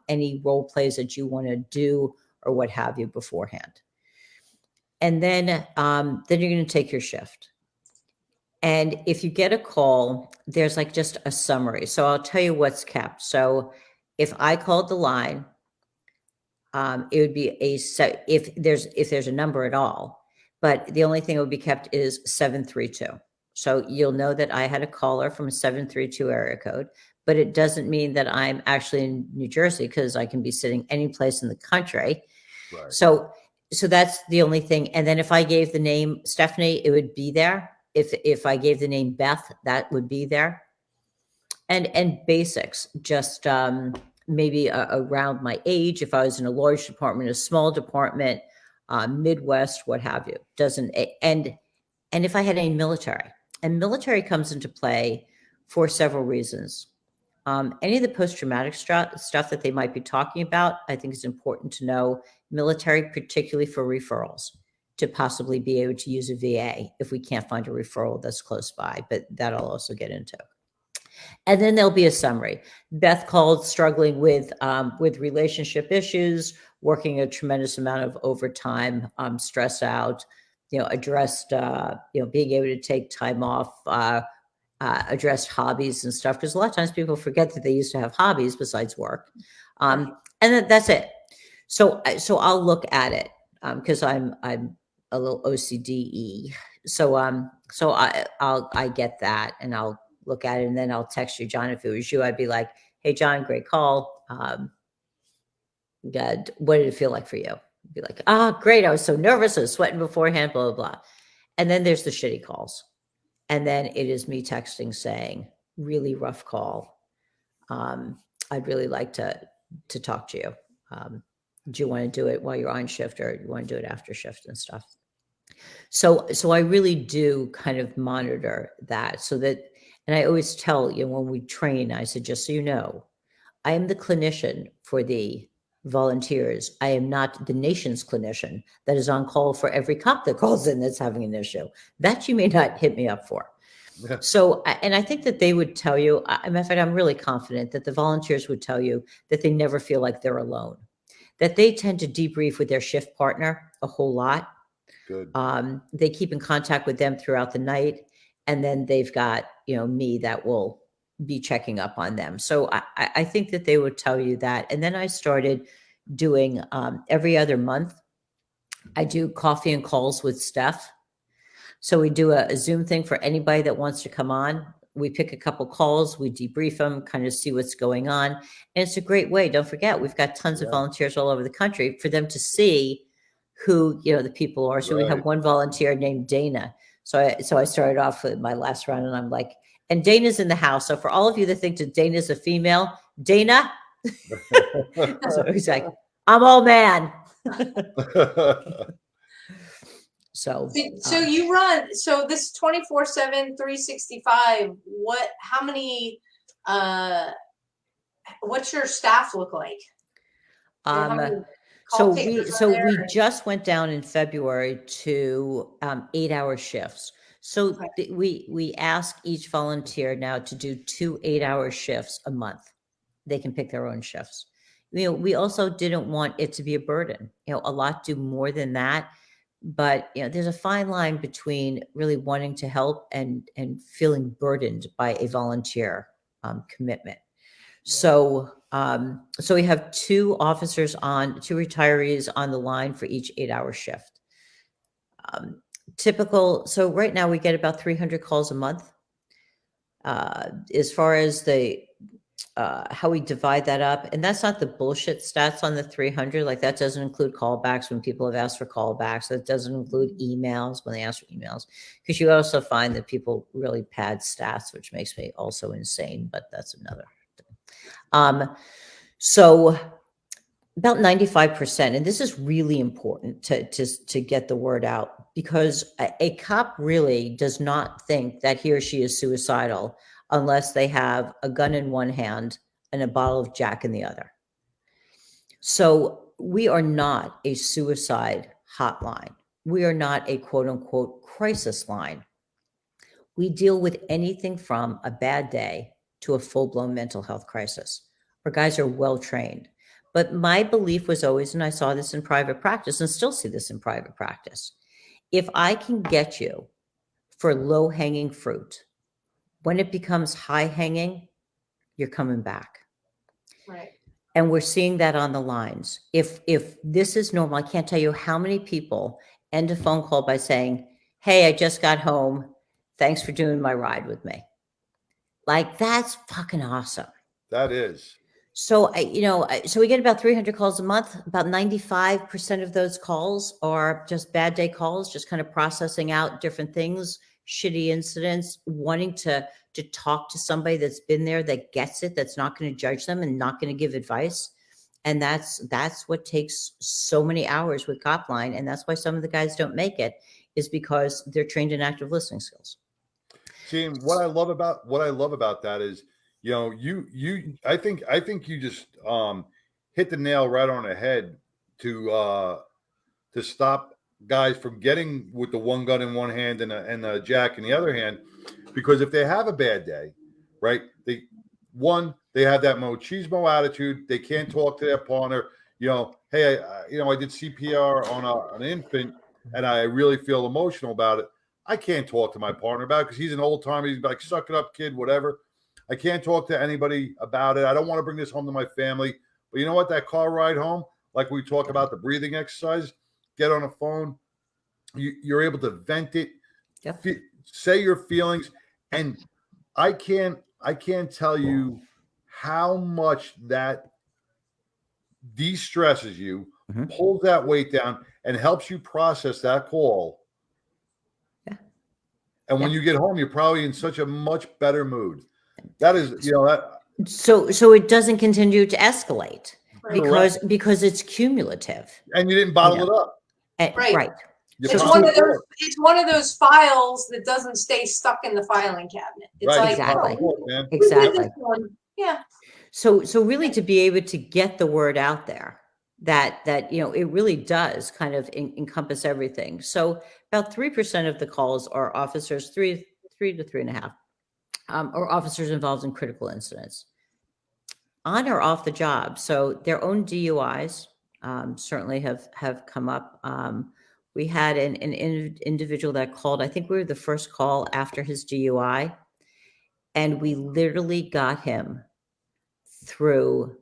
D: any role plays that you want to do or what have you beforehand. And then you're going to take your shift. And if you get a call, there's like just a summary. So I'll tell you what's kept. So if I called the line, it would be if there's a number at all, but the only thing that would be kept is 732. So you'll know that I had a caller from a 732 area code, but it doesn't mean that I'm actually in New Jersey, because I can be sitting any place in the country.
B: Right.
D: So that's the only thing. And then if I gave the name Stephanie, it would be there. If I gave the name Beth, that would be there. And basics, just maybe around my age, if I was in a large department, a small department, Midwest, what have you. And if I had any military, and military comes into play for several reasons. Any of the post-traumatic stuff that they might be talking about, I think it's important to know military, particularly for referrals, to possibly be able to use a VA if we can't find a referral that's close by, but that I'll also get into. And then there'll be a summary. Beth called struggling with relationship issues, working a tremendous amount of overtime, stressed out, addressed, being able to take time off, addressed hobbies and stuff, because a lot of times people forget that they used to have hobbies besides work, and that's it. So I'll look at it because I'm a little OCD-y. So I get that, and I'll look at it, and then I'll text you, John. If it was you, I'd be like, "Hey, John, great call. What did it feel like for you?" I'd be like, great. I was so nervous. I was sweating beforehand, blah, blah, blah. And then there's the shitty calls. And then it is me texting saying, really rough call. I'd really like to talk to you. Do you want to do it while you're on shift, or do you want to do it after shift and stuff? So I really do kind of monitor that, so that, and I always tell you when we train, I said, just so you know, I am the clinician for the volunteers. I am not the nation's clinician that is on call for every cop that calls in that's having an issue. That you may not hit me up for.
B: Yeah.
D: So, and I think that they would tell you, in fact, I'm really confident that the volunteers would tell you that they never feel like they're alone, that they tend to debrief with their shift partner a whole lot.
B: Good.
D: They keep in contact with them throughout the night. And then they've got, me that will be checking up on them. So I think that they would tell you that. And then I started doing every other month, I do coffee and calls with Steph. So we do a Zoom thing for anybody that wants to come on. We pick a couple calls, we debrief them, kind of see what's going on. And it's a great way. Don't forget, we've got tons of volunteers all over the country for them to see who, the people are. So we have one volunteer named Dana. So I started off with my last round, and I'm like, and Dana's in the house. So for all of you that think that Dana's a female, Dana, so he's like, I'm all man. So
C: you run, so this 24/7, 365, how many, what's your staff look like?
D: So we just went down in February to 8-hour shifts. So we ask each volunteer now to do 2 8-hour shifts a month. They can pick their own shifts. We also didn't want it to be a burden. A lot do more than that. but there's a fine line between really wanting to help and feeling burdened by a volunteer commitment. So so we have two retirees on the line for each 8-hour shift. Typical. So right now we get about 300 calls a month. As far as how we divide that up, and that's not the bullshit stats on the 300. Like, that doesn't include callbacks when people have asked for callbacks. That doesn't include emails when they ask for emails, because you also find that people really pad stats, which makes me also insane, but that's another thing. So about 95%, and this is really important to get the word out, because a cop really does not think that he or she is suicidal unless they have a gun in one hand and a bottle of Jack in the other. So we are not a suicide hotline. We are not a quote unquote crisis line. We deal with anything from a bad day to a full-blown mental health crisis. Our guys are well trained. But my belief was always, and I saw this in private practice and still see this in private practice, if I can get you for low-hanging fruit, when it becomes high-hanging, you're coming back.
C: Right.
D: And we're seeing that on the lines. If this is normal, I can't tell you how many people end a phone call by saying, "Hey, I just got home. Thanks for doing my ride with me." Like, that's fucking awesome.
B: That is.
D: So, so we get about 300 calls a month. About 95% of those calls are just bad day calls, just kind of processing out different things, shitty incidents, wanting to talk to somebody that's been there, that gets it, that's not going to judge them and not going to give advice. And that's what takes so many hours with Copline. And that's why some of the guys don't make it, is because they're trained in active listening skills.
B: See, what I love about that is, I think you just hit the nail right on the head to stop guys from getting with the one gun in one hand and a jack in the other hand, because if they have a bad day, right? They have that machismo attitude. They can't talk to their partner. Hey, I did CPR on an infant, and I really feel emotional about it. I can't talk to my partner about it because he's an old timer. He's like, "Suck it up, kid," whatever. I can't talk to anybody about it. I don't want to bring this home to my family. But you know what? That car ride home, like we talk about the breathing exercise, get on a phone. You're able to vent it, say your feelings, and I can't tell you how much that de-stresses you, pulls that weight down, and helps you process that call. Yeah. And when you get home, you're probably in such a much better mood. That is, that.
D: So it doesn't continue to escalate, because it's cumulative.
B: And you didn't bottle it up.
D: Right.
C: It's one of those files that doesn't stay stuck in the filing cabinet. It's like,
D: exactly.
C: Exactly. Yeah.
D: So really, to be able to get the word out there that it really does kind of encompass everything. So about 3% of the calls are officers, 3 to 3.5, or officers involved in critical incidents, on or off the job. So their own DUIs certainly have come up. We had an individual that called. I think we were the first call after his DUI, and we literally got him through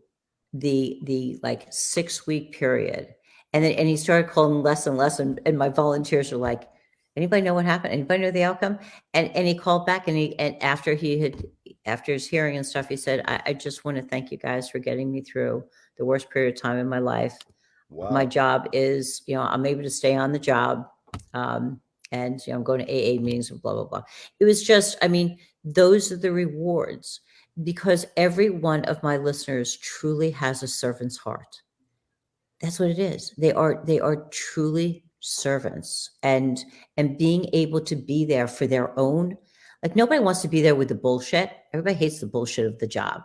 D: the like 6-week period, and he started calling less and less, and my volunteers were like, "Anybody know what happened? Anybody know the outcome?" And he called back, and after his hearing and stuff, he said, I just want to thank you guys for getting me through the worst period of time in my life. Wow. My job is, I'm able to stay on the job. And, I'm going to AA meetings and blah, blah, blah. It was just, those are the rewards, because every one of my listeners truly has a servant's heart. That's what it is. They are truly servants, and being able to be there for their own. Like, nobody wants to be there with the bullshit. Everybody hates the bullshit of the job,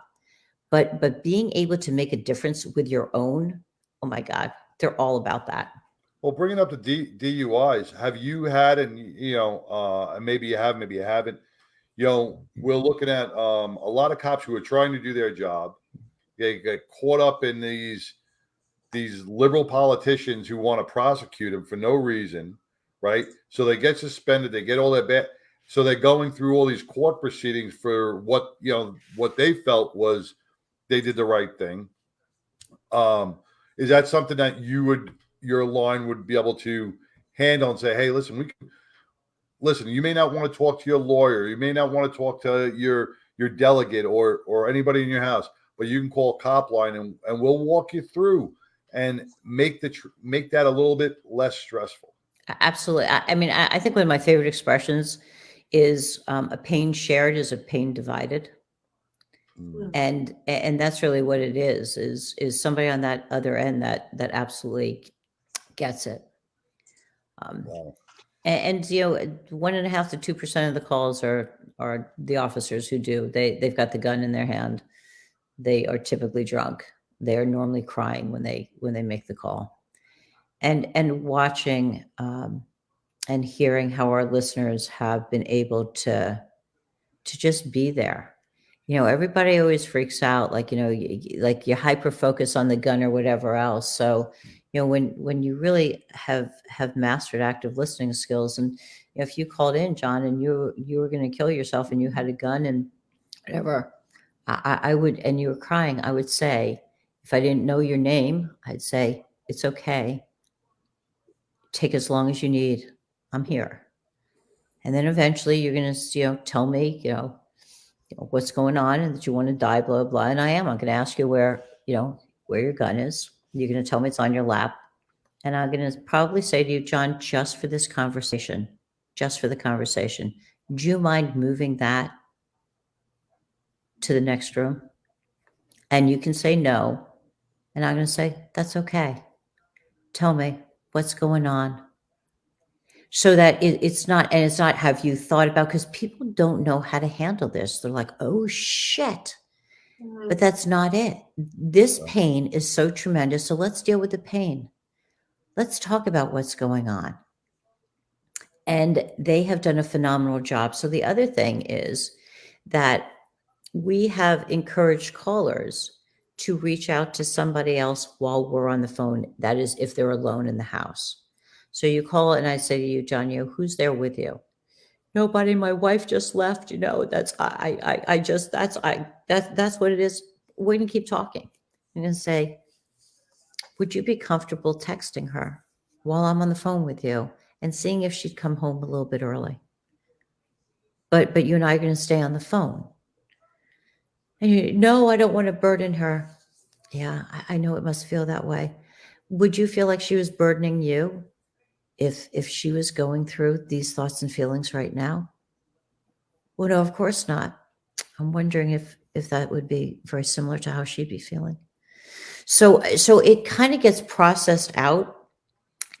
D: but being able to make a difference with your own, oh my God, they're all about that.
B: Well, bringing up the DUIs, have you had, and maybe you have, maybe you haven't, we're looking at a lot of cops who are trying to do their job. They get caught up in these liberal politicians who want to prosecute them for no reason, right? So they get suspended, they get all that bad. So they're going through all these court proceedings for what what they felt was they did the right thing. Is that something that your line would be able to handle and say, hey, listen, you may not want to talk to your lawyer, you may not want to talk to your delegate or anybody in your house, but you can call Copline and we'll walk you through and make that a little bit less stressful.
D: Absolutely. I mean, I think one of my favorite expressions is a pain shared is a pain divided. And that's really what it is somebody on that other end that absolutely gets it.
B: Wow.
D: And 1.5% to 2% of the calls are the officers who do. They've got the gun in their hand. They are typically drunk. They are normally crying when they make the call. And watching and hearing how our listeners have been able to just be there. Everybody always freaks out, like like you hyper focus on the gun or whatever else. So when you really have mastered active listening skills, and if you called in, John, and you were going to kill yourself and you had a gun and whatever, I would, and you were crying, I would say, if I didn't know your name, I'd say, it's okay, take as long as you need, I'm here. And then eventually you're going to tell me what's going on and that you want to die, blah blah. And I'm going to ask you where your gun is. You're going to tell me it's on your lap. And I'm going to probably say to you, John, just for this conversation, do you mind moving that to the next room? And you can say no. And I'm going to say, that's okay. Tell me what's going on. So that it's not, have you thought about, because people don't know how to handle this. They're like, oh shit. But that's not it. This pain is so tremendous. So let's deal with the pain. Let's talk about what's going on. And they have done a phenomenal job. So the other thing is that we have encouraged callers to reach out to somebody else while we're on the phone. That is, if they're alone in the house. So you call and I say to you, John, who's there with you? Nobody. My wife just left. That's that's what it is. We're going to keep talking. I'm going to say, would you be comfortable texting her while I'm on the phone with you and seeing if she'd come home a little bit early? But you and I are going to stay on the phone. And no, I don't want to burden her. Yeah, I know it must feel that way. Would you feel like she was burdening you if she was going through these thoughts and feelings right now? Well, no, of course not. I'm wondering if that would be very similar to how she'd be feeling. So it kind of gets processed out.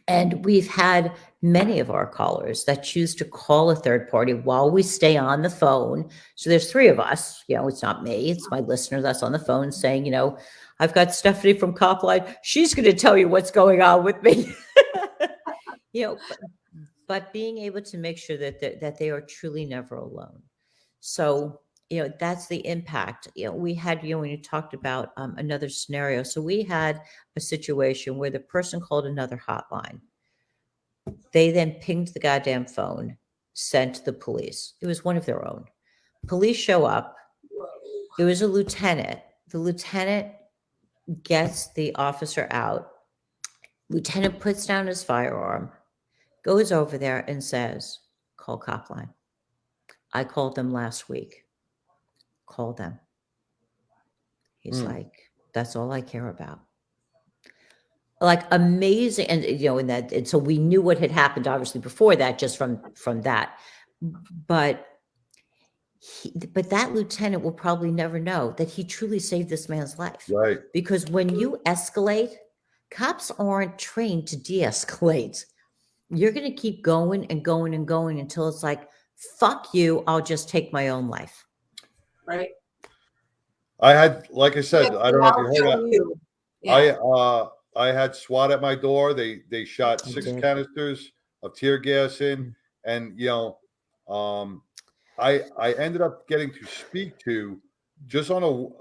D: And we've had many of our callers that choose to call a third party while we stay on the phone. So there's three of us, it's not me, it's my listener that's on the phone saying, I've got Stephanie from Copline. She's going to tell you what's going on with me. But being able to make sure that they are truly never alone. So, that's the impact. We had, when you talked about another scenario. So we had a situation where the person called another hotline. They then pinged the goddamn phone, sent the police. It was one of their own. Police show up. It was a lieutenant. The lieutenant gets the officer out. Lieutenant puts down his firearm, goes over there and says, call Copline. I called them last week. Call them. He's like, that's all I care about. Like, amazing. And and so we knew what had happened obviously before that, just from that. But that lieutenant will probably never know that he truly saved this man's life.
B: Right.
D: Because when you escalate, cops aren't trained to de-escalate. You're going to keep going and going and going until it's like, fuck you, I'll just take my own life.
C: Right.
B: I had, like I said, I don't know if you heard that.
C: Yeah.
B: I had SWAT at my door. They shot 6 canisters of tear gas in, and I ended up getting to speak to just on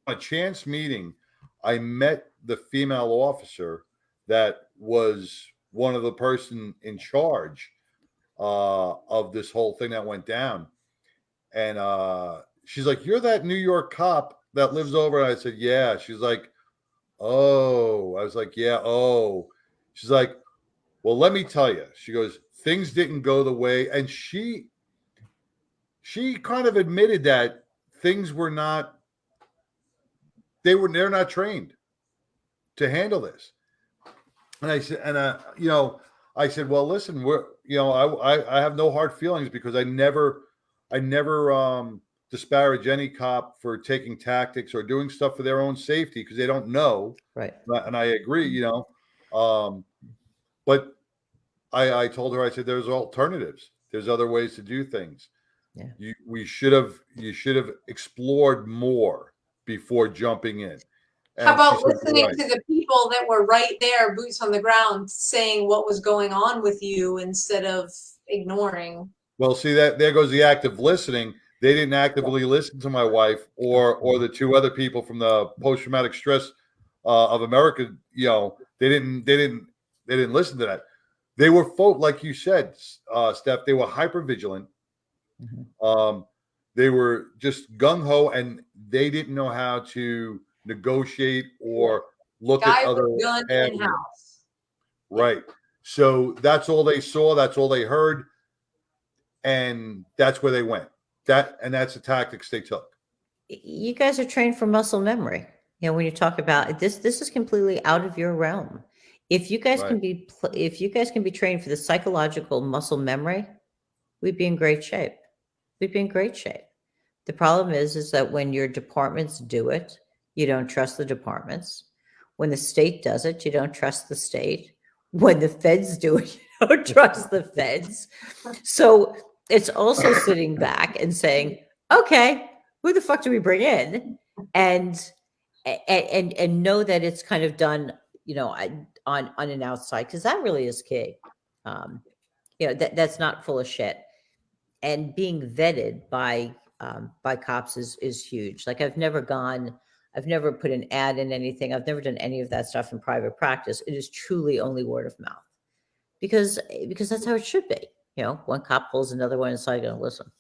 B: a chance meeting. I met the female officer that was one of the person in charge of this whole thing that went down. And she's like, "You're that New York cop that lives over." And I said, "Yeah." She's like, "Oh." I was like, "Yeah, oh." She's like, "Well, let me tell you." She goes, "Things didn't go the way," and she kind of admitted that things were not, they're not trained to handle this. And I said, and I said, "Well, listen, I have no hard feelings because I never disparage any cop for taking tactics or doing stuff for their own safety because they don't know."
D: Right.
B: And I agree, but I told her, I said, "There's alternatives. There's other ways to do things.
D: Yeah.
B: You should have explored more before jumping in."
C: How
B: And she
C: about
B: said, "You're
C: listening
B: right."
C: to the people that were right there, boots on the ground, saying what was going on with you instead of ignoring?
B: Well, see, that there goes the active listening. They didn't actively listen to my wife or the two other people from the post traumatic stress of America. They didn't listen to that. They were like you said, Steph. They were hyper vigilant.
D: Mhm.
B: They were just gung ho, and they didn't know how to negotiate or look at
C: Guy
B: other
C: with gun in
B: avenues.
C: house.
B: Right. So that's all they saw. That's all they heard. And that's where they went. That's the tactics they took.
D: You guys are trained for muscle memory. When you talk about this is completely out of your realm. If you guys
B: Right.
D: can be trained for the psychological muscle memory, we'd be in great shape. We'd be in great shape. The problem is that when your departments do it, you don't trust the departments. When the state does it, you don't trust the state. When the feds do it, you don't trust the feds. So it's also sitting back and saying, okay, who the fuck do we bring in? And know that it's kind of done, on an outside, because that really is key. That's not full of shit. And being vetted by cops is huge. Like I've never put an ad in anything. I've never done any of that stuff in private practice. It is truly only word of mouth because that's how it should be. One cop pulls another one aside and listen.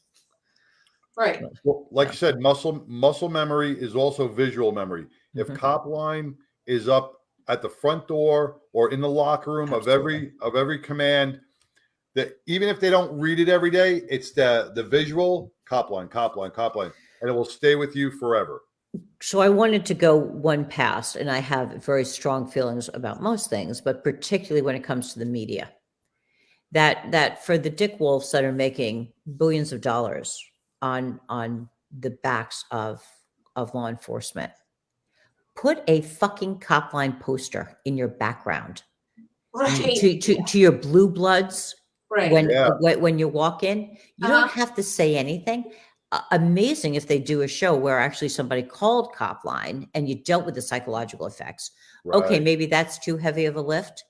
C: Right.
B: Well, like you said, muscle memory is also visual memory. If Copline is up at the front door or in the locker room of every command, that even if they don't read it every day, it's the visual Copline, and it will stay with you forever.
D: So I wanted to go one past, and I have very strong feelings about most things, but particularly when it comes to the media. That for the dick wolves that are making billions of dollars on the backs of law enforcement, put a fucking Copline poster in your background.
C: Right.
D: To your blue bloods.
C: Right.
D: When you walk in, you don't have to say anything. Amazing if they do a show where actually somebody called Copline and you dealt with the psychological effects.
B: Right.
D: Okay, maybe that's too heavy of a lift.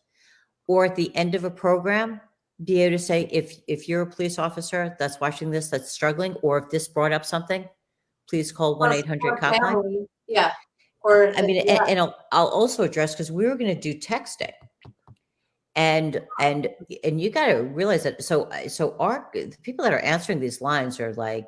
D: Or at the end of a program, be able to say, if you're a police officer that's watching this, that's struggling, or if this brought up something, please call 1-800-Copline.
C: Yeah. Or
D: and I'll also address, because we were going to do texting. And you got to realize that. So the people that are answering these lines are like,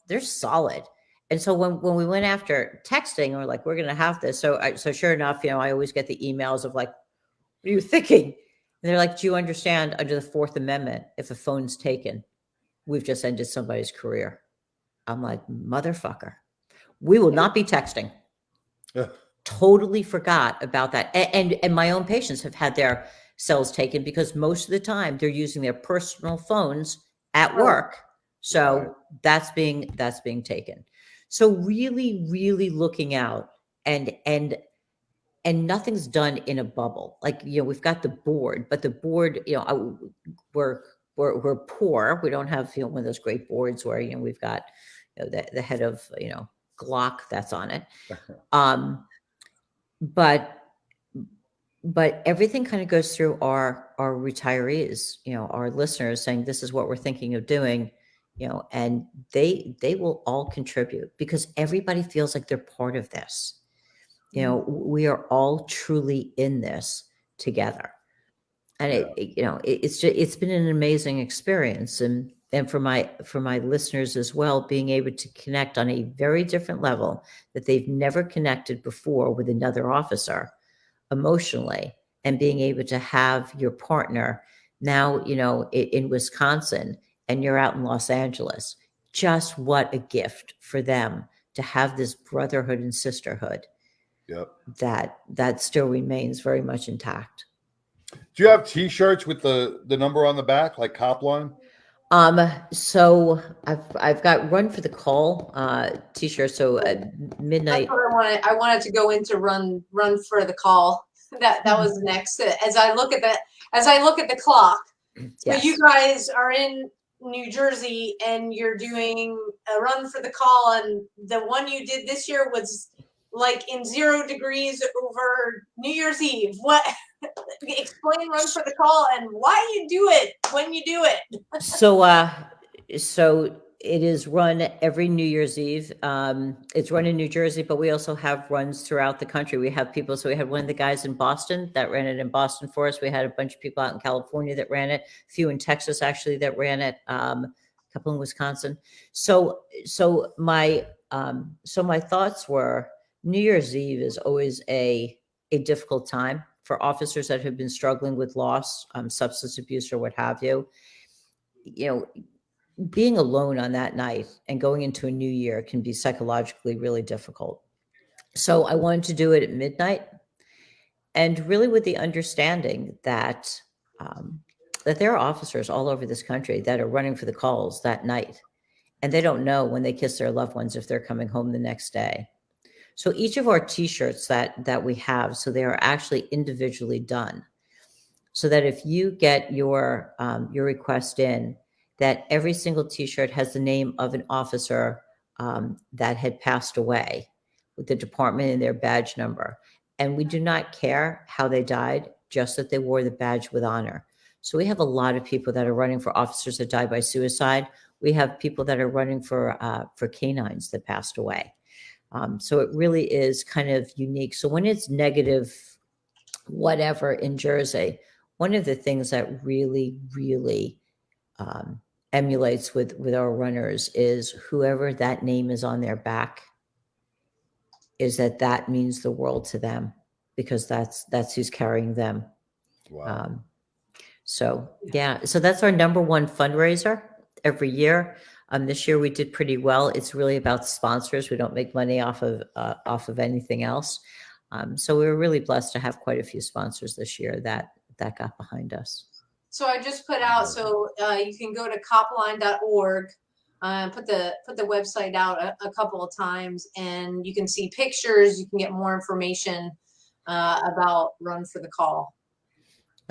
D: they're solid. And so when we went after texting, we're like, we're going to have this. So sure enough, I always get the emails of like, what are you thinking? And they're like, do you understand under the Fourth Amendment, if a phone's taken, we've just ended somebody's career? I'm like, motherfucker, we will not be texting.
B: Yeah.
D: Totally forgot about that. And my own patients have had their cells taken because most of the time they're using their personal phones at work. So that's being taken. So really, really looking out, and nothing's done in a bubble. Like, we've got the board, but the board, we're poor. We don't have, one of those great boards where, we've got, the head of, Glock that's on it. But everything kind of goes through our retirees, our listeners, saying this is what we're thinking of doing, and they will all contribute because everybody feels like they're part of this. We are all truly in this together. And it's been an amazing experience, and for my listeners as well, being able to connect on a very different level that they've never connected before with another officer emotionally, and being able to have your partner now, in Wisconsin, and you're out in Los Angeles. Just what a gift for them to have this brotherhood and sisterhood.
B: Yep.
D: That still remains very much intact.
B: Do you have T-shirts with the number on the back, like Copline?
D: So I've got Run for the Call T-shirt. So at midnight.
C: That's what I wanted to go into run for the call. That was next. As I look at the clock. So
D: Yes.
C: you guys are in New Jersey and you're doing a Run for the Call, and the one you did this year was like in 0 degrees over New Year's Eve. What? Explain Run for the Call and why you do it when you do it.
D: So it is run every New Year's Eve. It's run in New Jersey, but we also have runs throughout the country. We have people. So we had one of the guys in Boston that ran it in Boston for us. We had a bunch of people out in California that ran it. A few in Texas actually that ran it. A couple in Wisconsin. So my thoughts were New Year's Eve is always a difficult time for officers that have been struggling with loss, substance abuse, or what have you. Being alone on that night and going into a new year can be psychologically really difficult. So I wanted to do it at midnight, and really with the understanding that there are officers all over this country that are running for the calls that night, and they don't know when they kiss their loved ones if they're coming home the next day. So each of our T-shirts that we have, so they are actually individually done, so that if you get your request in, that every single T-shirt has the name of an officer that had passed away, with the department and their badge number. And we do not care how they died, just that they wore the badge with honor. So we have a lot of people that are running for officers that died by suicide. We have people that are running for canines that passed away. So it really is kind of unique. So when it's negative, whatever in Jersey, one of the things that really, really emulates with our runners is whoever that name is on their back, is that means the world to them, because that's who's carrying them.
B: Wow.
D: So that's our number one fundraiser every year. This year we did pretty well. It's really about sponsors. We don't make money off of anything else. So we were really blessed to have quite a few sponsors this year that got behind us.
C: So I just put out, so you can go to copline.org, put the website out a couple of times, and you can see pictures. You can get more information about Run for the Call.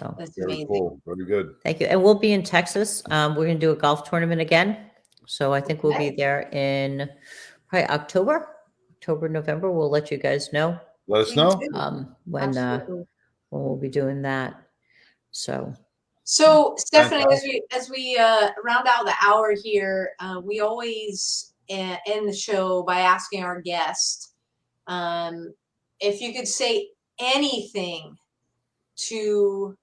D: Oh,
C: that's
B: very
C: amazing.
B: cool. Very good.
D: Thank you. And we'll be in Texas. We're going to do a golf tournament again. So I think we'll be there in probably October, November. We'll let you guys know.
B: Let us know.
D: When we'll be doing that. So
C: Stephanie, as we round out the hour here, we always end the show by asking our guest if you could say anything to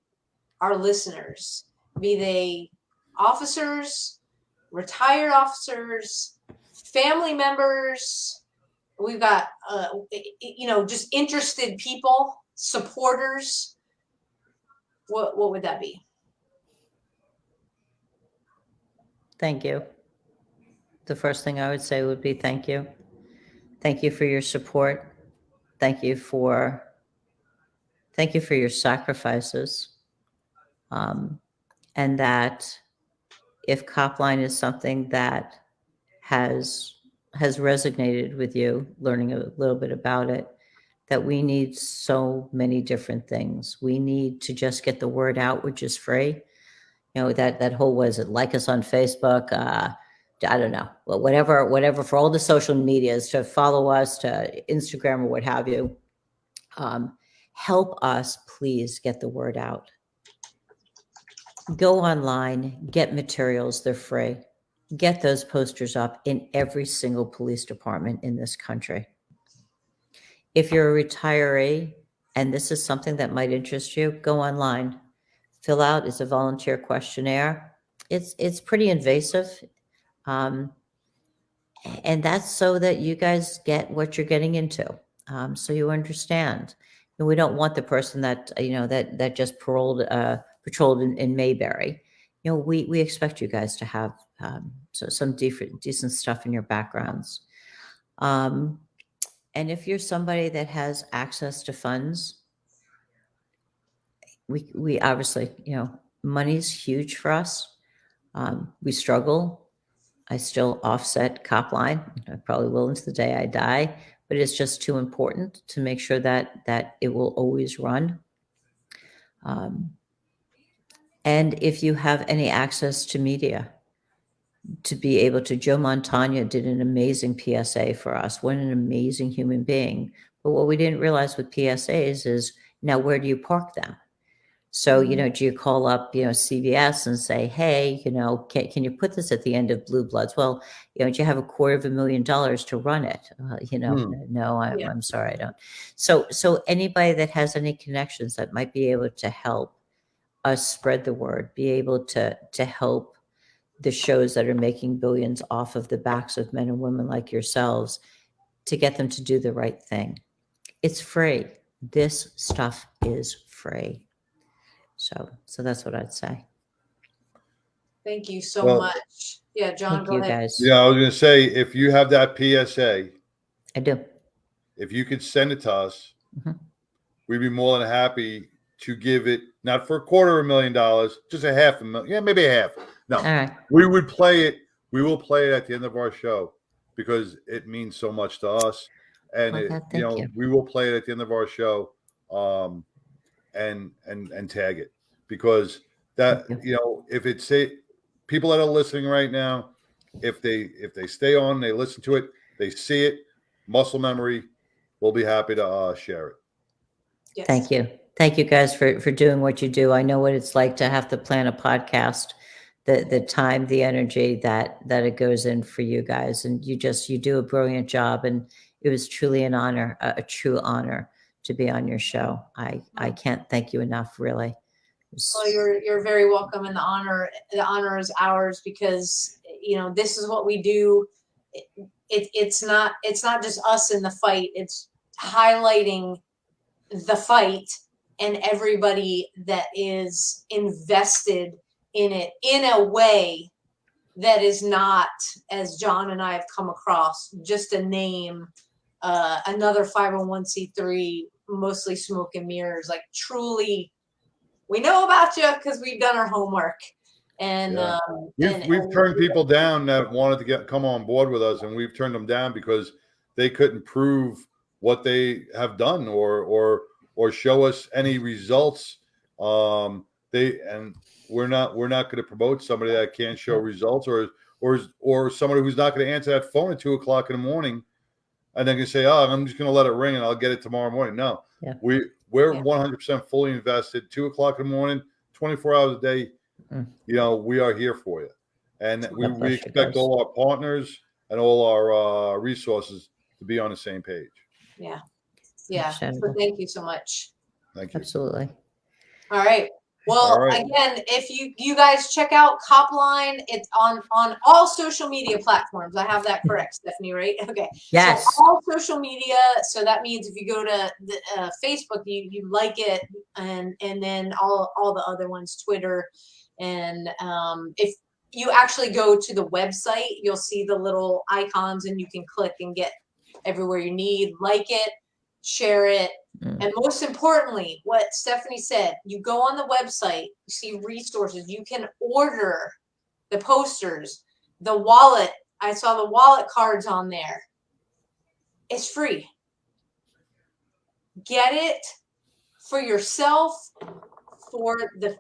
C: our listeners, be they officers, retired officers, family members. We've got just interested people, supporters. What would that be?
D: thank you. The first thing I would say would be thank you. Thank you for your support. Thank you for your sacrifices. And that if Copline is something that has resonated with you, learning a little bit about it, that we need so many different things. We need to just get the word out, which is free. That whole, was it, like us on Facebook? I don't know. Well, whatever for all the social medias, to follow us, to Instagram or what have you. Help us, please, get the word out. Go online, get materials, they're free. Get those posters up in every single police department in this country. If you're a retiree and this is something that might interest you, go online, fill out. It's a volunteer questionnaire. It's pretty invasive. And that's so that you guys get what you're getting into. So you understand. And we don't want the person that, that just patrolled in Mayberry. We expect you guys to have some decent stuff in your backgrounds. And if you're somebody that has access to funds, we obviously, money's huge for us. We struggle. I still offset Copline. I probably will until the day I die, but it's just too important to make sure that it will always run. And if you have any access to media, to be able to, Joe Montagna did an amazing PSA for us. What an amazing human being. But what we didn't realize with PSAs is, now where do you park them? So, do you call up, CVS and say, hey, can you put this at the end of Blue Bloods? Well, do you have $250,000 to run it? No, I'm sorry, I don't. So anybody that has any connections that might be able to help us spread the word, be able to help the shows that are making billions off of the backs of men and women like yourselves, to get them to do the right thing. It's free. This stuff is free. So that's what I'd say.
C: Thank you so much. Yeah, John,
D: Thank
C: go
D: you
C: ahead.
D: guys.
B: Yeah, I was going to say, if you have that PSA,
D: I do.
B: if you could send it to us, we'd be more than happy to give it, not for $250,000, just $500,000. Yeah, maybe a half. No,
D: All right.
B: we would play it. We will play it at the end of our show because it means so much to us. And
D: Thank you.
B: we will play it at the end of our show, and tag it, because that, if it's people that are listening right now, if they stay on, they listen to it, they see it, muscle memory, we'll be happy to share it.
C: Yes.
D: Thank you guys for doing what you do. I know what it's like to have to plan a podcast, the time, the energy that it goes in for you guys, and you do a brilliant job, and it was truly an honor, a true honor to be on your show. I can't thank you enough, really.
C: Well, you're very welcome, and the honor is ours, because this is what we do. It's not just us in the fight. It's highlighting the fight and everybody that is invested in it in a way that is not, as John and I have come across, just a name, another 501c3, mostly smoke and mirrors. Like, truly, we know about you because we've done our homework. And
B: we've turned people down that wanted to come on board with us, and we've turned them down because they couldn't prove what they have done or show us any results. We're not going to promote somebody that can't show results, or somebody who's not going to answer that phone at 2:00 in the morning, and then can say, "Oh, I'm just going to let it ring and I'll get it tomorrow morning." No, we're 100% fully invested. 2:00 in the morning, 24 hours a day. We are here for you, and we expect all our partners and all our resources to be on the same page.
C: Yeah. So thank you so much.
B: Thank you.
D: Absolutely.
C: All right. Well, again, if you guys check out Copline, it's on all social media platforms. I have that correct, Stephanie, right? Okay.
D: Yes.
C: So all social media. So that means if you go to the, Facebook, you like it, and then all the other ones, Twitter, and if you actually go to the website, you'll see the little icons, and you can click and get everywhere you need. Like it, share it. And most importantly, what Stephanie said, you go on the website, you see resources, you can order the posters, the wallet. I saw the wallet cards on there. It's free. Get it for yourself, for the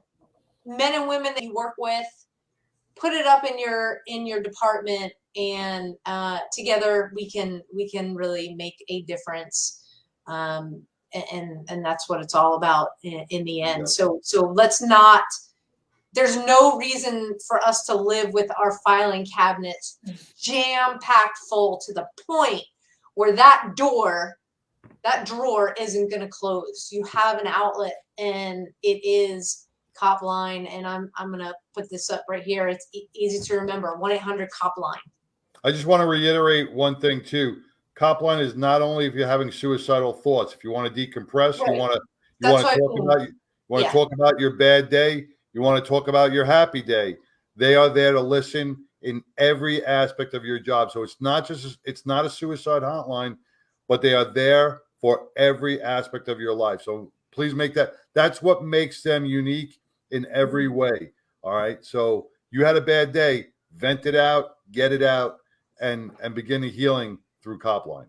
C: men and women that you work with. Put it up in your department, and together we can really make a difference. And that's what it's all about in the end. So let's not, there's no reason for us to live with our filing cabinets jam-packed full to the point where that drawer isn't going to close. You have an outlet, and it is Copline, and I'm gonna put this up right here. It's easy to remember. 1-800-Copline.
B: I just want to reiterate one thing too. Copline is not only if you're having suicidal thoughts. If you want to decompress,
C: Right.
B: you want
C: That's
B: to
C: what I
B: talk
C: mean.
B: about
C: Yeah.
B: talk about your bad day. You want to talk about your happy day. They are there to listen in every aspect of your job. So it's not a suicide hotline, but they are there for every aspect of your life. So please that's what makes them unique in every way. All right. So you had a bad day, vent it out, get it out, and begin the healing through Copline.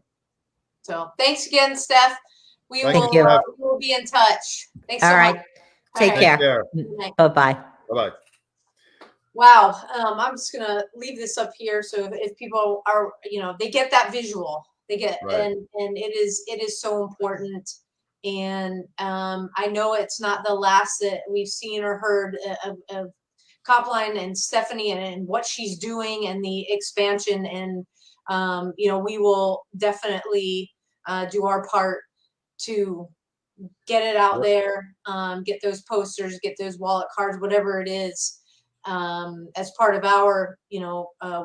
C: So thanks again, Steph. We
B: Thank you, Steph.
C: will be in touch. Thanks
D: All
C: so
D: right.
C: much.
D: Take
C: All right.
B: Take
D: care.
B: care.
D: Bye-bye.
B: Bye-bye.
C: Wow. I'm just gonna leave this up here so if people are, they get that visual. They get
B: Right.
C: and it is so important. And I know it's not the last that we've seen or heard of Copline and Stephanie and what she's doing and the expansion. And we will definitely do our part to get it out there, get those posters, get those wallet cards, whatever it is, as part of our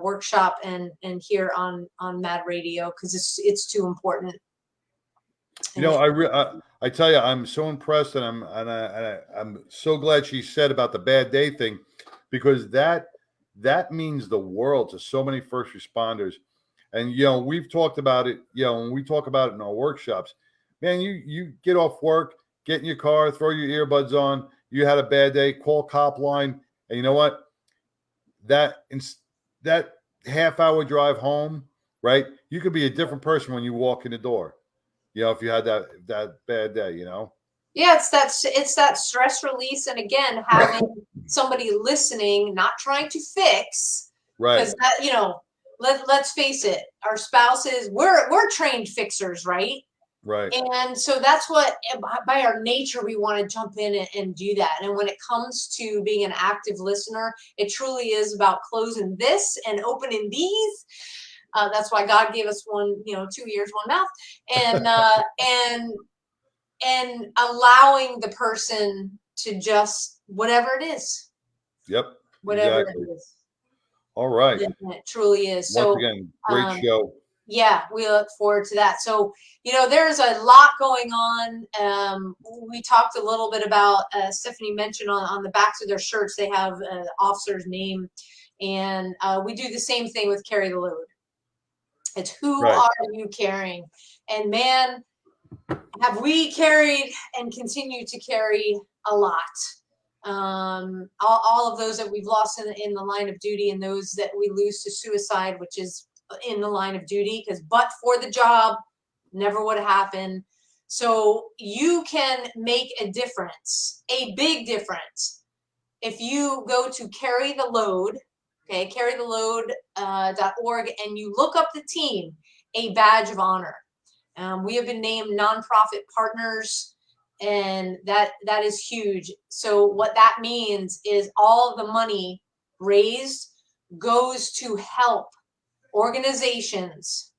C: workshop and here on Mad Radio, because it's too important.
B: I tell you, I'm so impressed, and I'm so glad she said about the bad day thing, because that means the world to so many first responders. And we've talked about it. When we talk about it in our workshops, man, you get off work, get in your car, throw your earbuds on. You had a bad day, call Copline, and you know what? That half-hour drive home, right? You could be a different person when you walk in the door. If you had that bad day,
C: Yeah, it's that stress release, and again, having somebody listening, not trying to fix,
B: right?
C: Because let's face it, our spouses, we're trained fixers, right?
B: Right.
C: And so that's what, by our nature, we want to jump in and do that. And when it comes to being an active listener, it truly is about closing this and opening these. That's why God gave us 2 ears, one mouth, and allowing the person to just whatever it is.
B: Yep.
C: Whatever
B: exactly.
C: it is.
B: All right.
C: It truly is.
B: Once again, great show.
C: Yeah, we look forward to that. So, there's a lot going on. We talked a little bit about, Stephanie mentioned on the backs of their shirts, they have an officer's name. And we do the same thing with Carry the Load. It's who
B: Right.
C: are you carrying? And man, have we carried and continue to carry a lot. All of those that we've lost in the line of duty, and those that we lose to suicide, which is in the line of duty, because but for the job, never would have happened. So you can make a difference, a big difference, if you go to Carry the Load, okay, carrytheload.org, and you look up the team, A Badge of Honor. We have been named nonprofit partners, and that is huge. So what that means is all of the money raised goes to help organizations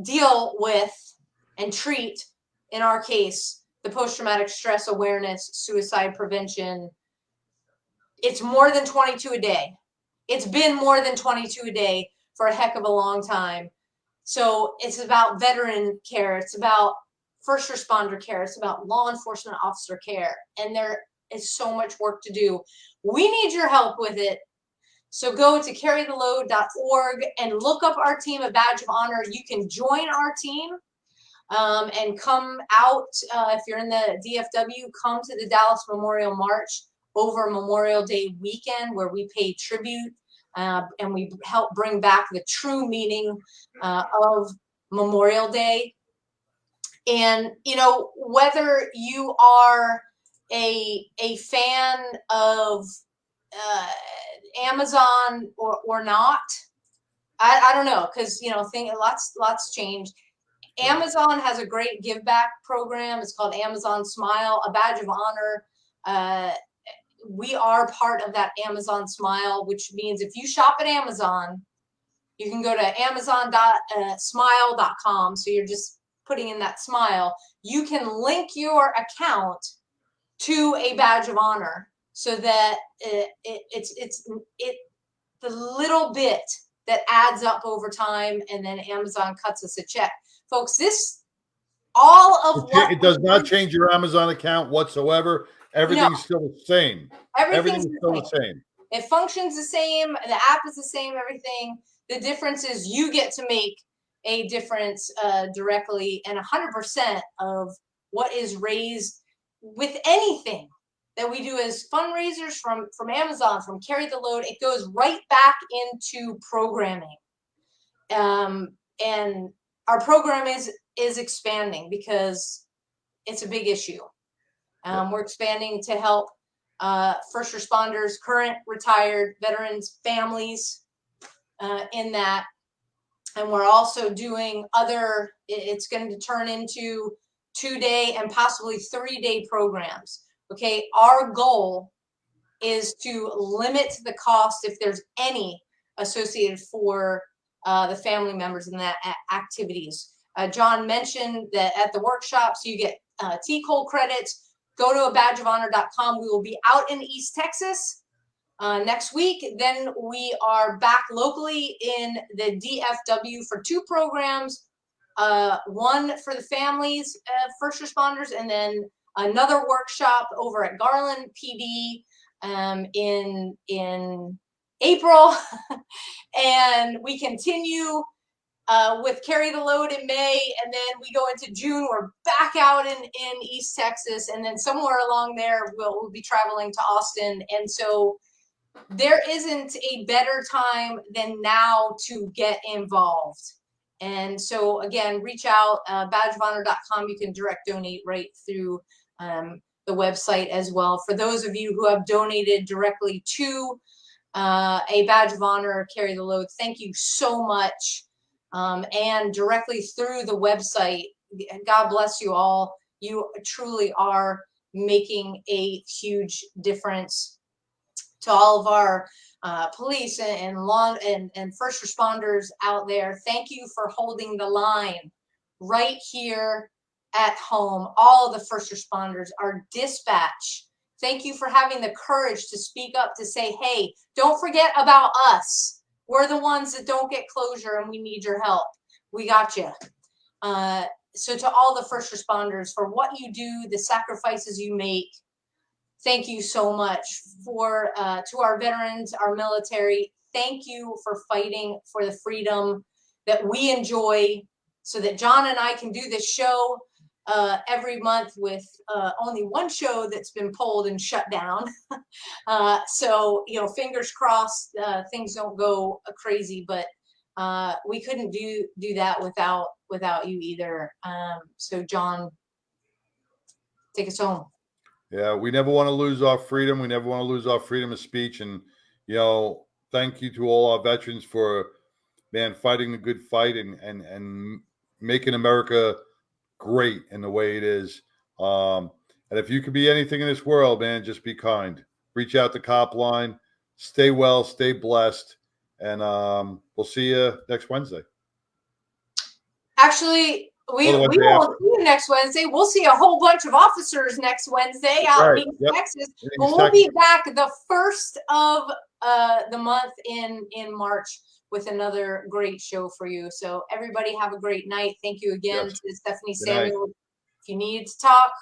C: deal with and treat, in our case, the post-traumatic stress awareness, suicide prevention. It's more than 22 a day. It's been more than 22 a day for a heck of a long time. So it's about veteran care. It's about first responder care. It's about law enforcement officer care. And there is so much work to do. We need your help with it. So go to carrytheload.org and look up our team, A Badge of Honor. You can join our team and come out. If you're in the DFW, come to the Dallas Memorial March over Memorial Day weekend, where we pay tribute and we help bring back the true meaning of Memorial Day. And, whether you are a fan of Amazon or not, I don't know, because lots changed. Amazon has a great give back program. It's called Amazon Smile, A Badge of Honor. We are part of that Amazon Smile, which means if you shop at Amazon, you can go to amazon.smile.com. So you're just putting in that smile. You can link your account to a badge of honor, so that the little bit that adds up over time, and then Amazon cuts us a check. Folks, all of what
B: It does not change your Amazon account whatsoever. Everything's still the same.
C: Everything's
B: still the same.
C: It functions the same. The app is the same. Everything. The difference is you get to make a difference directly, and 100% of what is raised with anything that we do as fundraisers from Amazon, from Carry the Load, it goes right back into programming. And our program is expanding because it's a big issue. We're expanding to help first responders, current, retired, veterans, families in that. And we're also doing it's going to turn into 2-day and possibly 3-day programs. Okay, our goal is to limit the cost, if there's any, associated for the family members in that activities. John mentioned that at the workshops you get TCOL credits. Go to abadgeofhonor.com. We will be out in East Texas next week. Then we are back locally in the DFW for 2 programs, one for the families, first responders, and then another workshop over at Garland PD in April. And we continue with Carry the Load in May, and then we go into June. We're back out in East Texas, and then somewhere along there we'll be traveling to Austin. And so there isn't a better time than now to get involved. And so again, reach out, badgeofhonor.com. You can direct donate right through the website as well. For those of you who have donated directly to a Badge of Honor, Carry the Load, thank you so much. And directly through the website, God bless you all. You truly are making a huge difference to all of our police and law and first responders out there. Thank you for holding the line right here at home. All of the first responders, our dispatch. Thank you for having the courage to speak up, to say, hey, don't forget about us. We're the ones that don't get closure and we need your help. We got you. So to all the first responders, for what you do, the sacrifices you make, thank you so much. To our veterans, our military, thank you for fighting for the freedom that we enjoy, so that John and I can do this show every month with only one show that's been pulled and shut down. So, fingers crossed, things don't go crazy, but we couldn't do that without you either. So John, take us home.
B: Yeah, we never want to lose our freedom. We never want to lose our freedom of speech. And, thank you to all our veterans for, fighting the good fight and making America great in the way it is. And if you could be anything in this world, man, just be kind. Reach out to Copline. Stay well, stay blessed. And we'll see you next Wednesday.
C: Actually, we won't see you next Wednesday. We'll see a whole bunch of officers next Wednesday out in East Texas. But we'll be back the first of the month in March with another great show for you. So everybody have a great night. Thank you again to Stephanie Samuel. If you need to talk,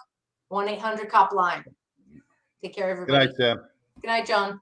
C: 1-800-COPLINE. Take care, everybody.
B: Good night, Sam.
C: Good night, John.